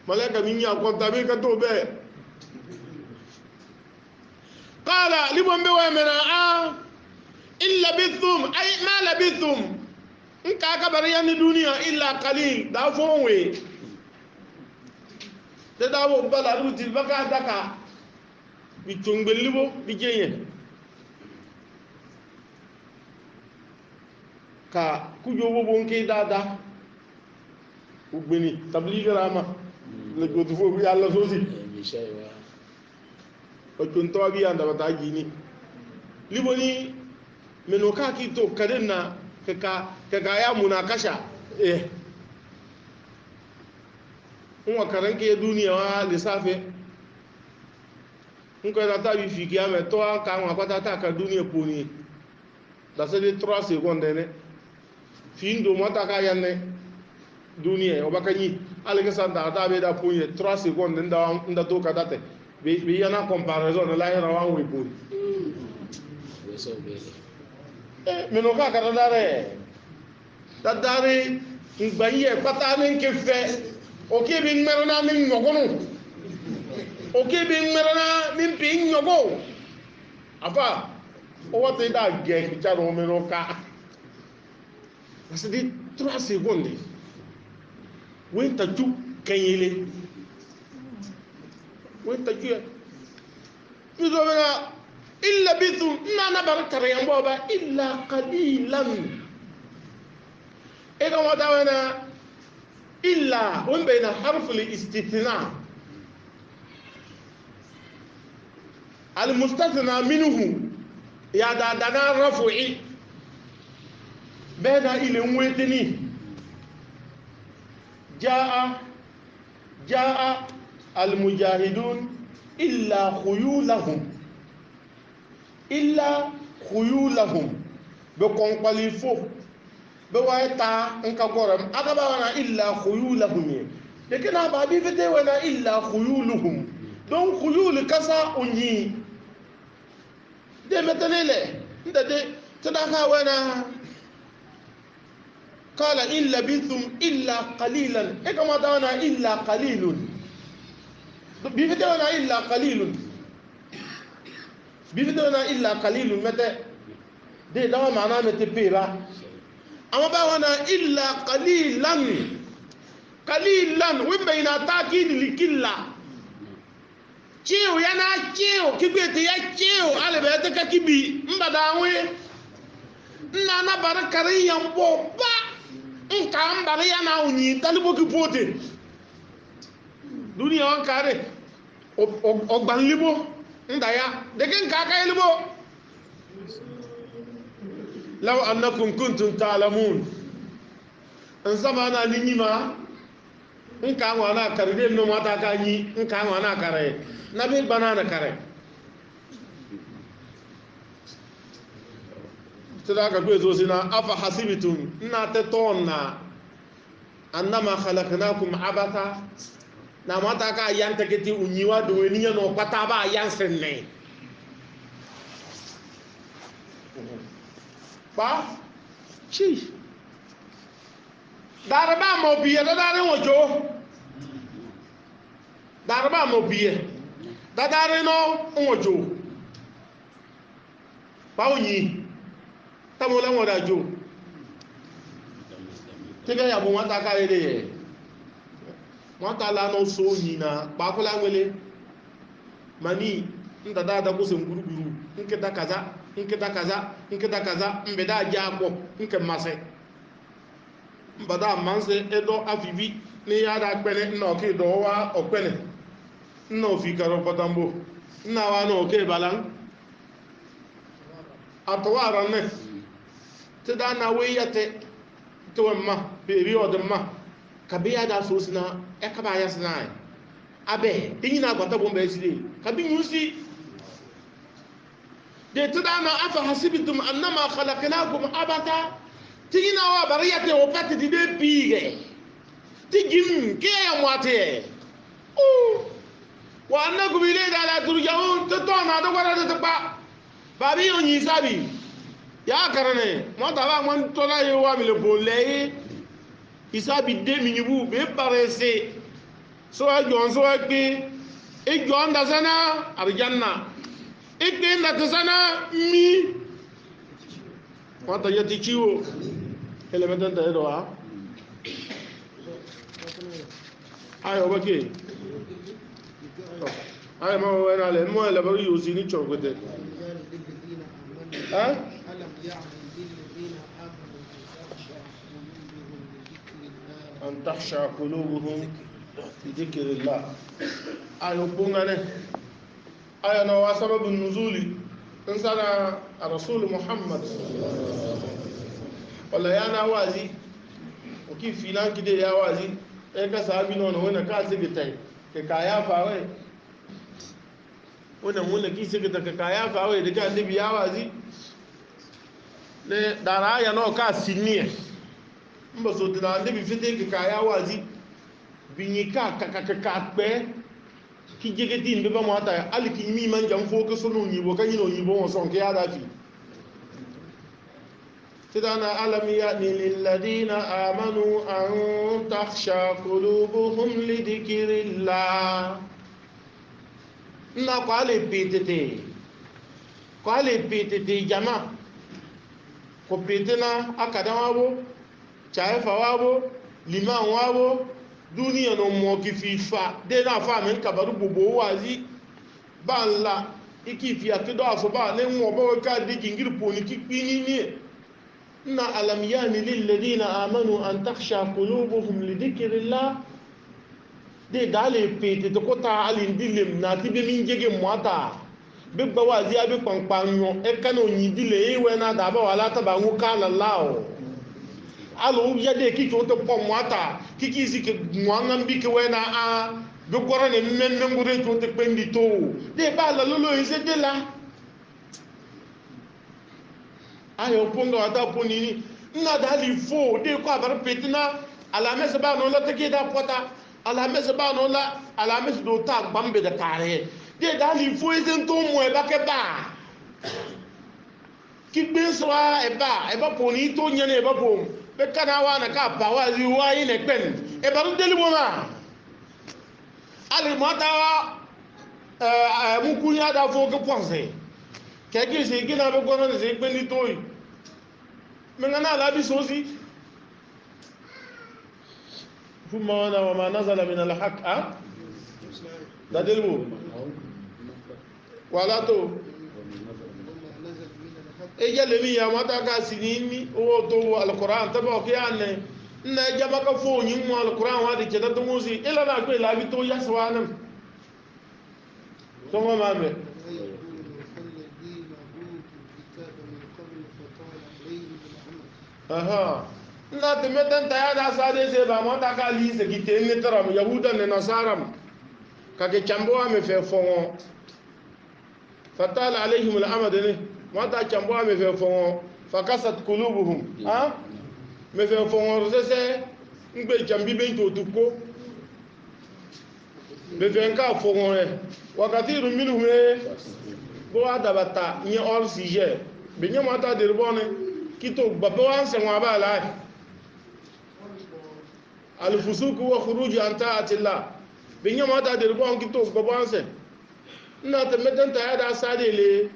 malaka minni akonta be ka to be qala libon be wamena illa bithum ay ma labithum in ka ka bare yani duniya illa qalil da fonwe de da wo bala ruti baka daka bi tongbelibo bi jeye ka kujo bo bonke dada ugbeni tabligh rama le godu fo yalla sosi o tunto bi anda bata jini liboni meno ka ki to kadenna ka ya munakasha unwa karanke duniya wa lissafe nko na ta bi fiki ame to ka nwa kwata ta ka duniya poni da se de 3 secondes ne findo mata ka yanne duniya o bakanyi alga santa ta be da poni 3 secondes nda to ka date be yana comparaison la era wa we poni meno ka ka dare ngbaye pata ne ke fe o ke bi ngmero na mi ngogonu o ke bi ngmero na mi pi ngogo afa o wa te da ge ki charo meno ka c'est 3 secondes wen ta ju kanyele wen ta ju mi do bena illa bithum na barakare yambo ba illa qalilan e ga wada wana illa won bayna harf al istithna al mustathna minhu ya da dana rafu'i bayna ile nweteni jaa al mujahidun illa khuyulahum be konpali fo be wayta nka goram agaba wana illa khuyulahum de kana ba bi fete wana illa khuyuluhum donc khuyul kasa unyi de metelele ndade tadaka wana قال إن لبثتم إلا قليلا إكما دانا إلا قليل بيفدونا إلا قليل بيفدونا إلا قليل متى دي دوا معنا متى بيبا أما باونا إلا قليلا قليلا وين بين تاكيد لكلا تشيو يانا تشيو كبيتي يا تشيو على بيتك كبي مبداوي نانا بركاري يامبو با nka mbara ya na unyi talibo ki pote dunia wan kare ogban libo nda ya deke nka ka libo law annakum kuntum ta'lamun an zamana ninyi ma nka wana kare de no mata ka nyi nka wana kare na bil banana kare تلاقى كويزوسنا أفحسبتم ناتتونا أنما خلقناكم عبثا نما تاكا يانتكتي ونيوا دوينيا نو باتابا يانسني با شي داربا موبيه داري وجو داربا موبيه داري نو وجو باوني tamola ngoda jo tega ya bo wata ka ere ye wata la no so nyina ba ko la ngwele mani nda da ko sen guruguru nke da kaza mbe da ja ko nke mase mbada manse edo afibi ni ya da pele no ke do wa opele no fi karo patambo na wa no ke balan atwara ne da na weyate to ma period ma kabiya da so sina e ka ba ya sina abe tinyi na gbata bomba esire kabi nyusi de to da na afa hasibitum annama khalaqnakum abata tinyi na wa bariyate o pati di de pige tigim ke ya mwate wa annakum ilayna la turja'un to na do gwara de ba babi onyi sabi ya karane mota ba mon tola ye wa mi le bolé isabi de minibu be parese so ajon so agbe ejo anda sana arjanna ikbe nda sana mi mota yati chiwo elementan da do ha ayo bake ayo mo wena le mo le bari usini chogote ha أن تخشع قلوبهم لذكر الله آية بونغاني آية نوا سبب النزول إنسان الرسول محمد ولا يانا وازي وكيف فيلان كده يا وازي إيكا سابي نونا وينا كاسي بتاي كايا فاوي wona ki sigita ka kaya fa we de ka libi ya wazi ne dara ya no ka sinnie mbo so de na libi fite ka kaya wazi binyika ka pe ki jegeti mbe ba mata ali ki mi man jam fo ko so no nyibo ka nyino nyibo won son ke ya da fi sidana alam ya'ni lil ladina amanu an takhsha qulubuhum li dhikrillah na kwale pitete jama ko pitena akada wabo chaifa wabo liman wabo duniya no mo ki fifa de na fa men kabaru bobo wazi banla iki fi akido afo ba le won bo ka de jingir poni ki pini ni na alam yani lil ladina amanu an takhsha qulubuhum li dhikrillah de dale pete to kota alindilim na ti be min jege mwata be gba wazi abi panpanyo e kana onyidile ewe na da ba wala ta ba nwu kala lao alo ya de ki to po mwata kiki zike mwanga mbike we na a be goro ne men ngure to te pendi to de ba la lolo ise de la ayo ponga wata ponini na dali fo de ko abar petina ala mesa ba no la te ke da pota alames ba no la alames do ta gbambe de kare de dali fo isen to mo e ba ke ba ki gbe so e ba poni to nya ne ba bom be kana wana ka pa wa zi wa ine pen e baru deli mo ma ali mata mu kunya da fo ko pense ke ki se ki na be ko no se pe ni toyi me ngana la bi sosi ثم وانا وما نزل من الحق ده دلو ولا تو eja lemi ya mata ka sinini o to alquran taba ko yanne na jama ka fo nyi mo alquran wa de ke da to musi ila na ko la bi to yaswanam to ma me aha na te metan ta ya da sa de se ba mata ka li se ki te ni taram yahudan ne nasaram ka ke chambo me fe fo fatala alaihim al-amad ne mata chambo me fe fo fakasat qulubuhum ha me fe fo se ngbe chambi be to tuko be fe nka fo re wakati ru minhum bo adabata ni all sujet be nya mata de bonne kito baba wan se wa ba la al-fusuq wa khuruj an ta'atillah be nya mata de bon kito baba wan se na te metan ta ya da sade le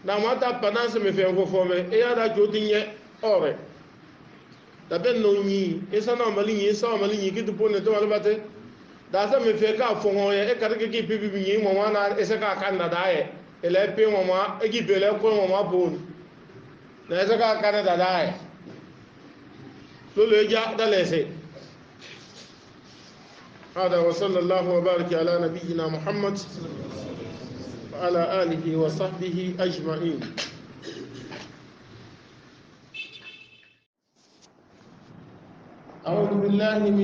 na mata pananse me fe fofo me e ya da jodi nye ore da ben no nyi e sa na mali nyi sa mali nyi kitu pone to wala bate da sa me fe ka fo ho ye e ka ke ki pipi nyi mo wana e sa ka kan da dae e le pe mo ma e ki be le ko mo ma bon na e sa ka kan da dae lo le ja da le se هذا وصلى الله وبارك على نبينا محمد وعلى آله وصحبه أجمعين أعوذ بالله من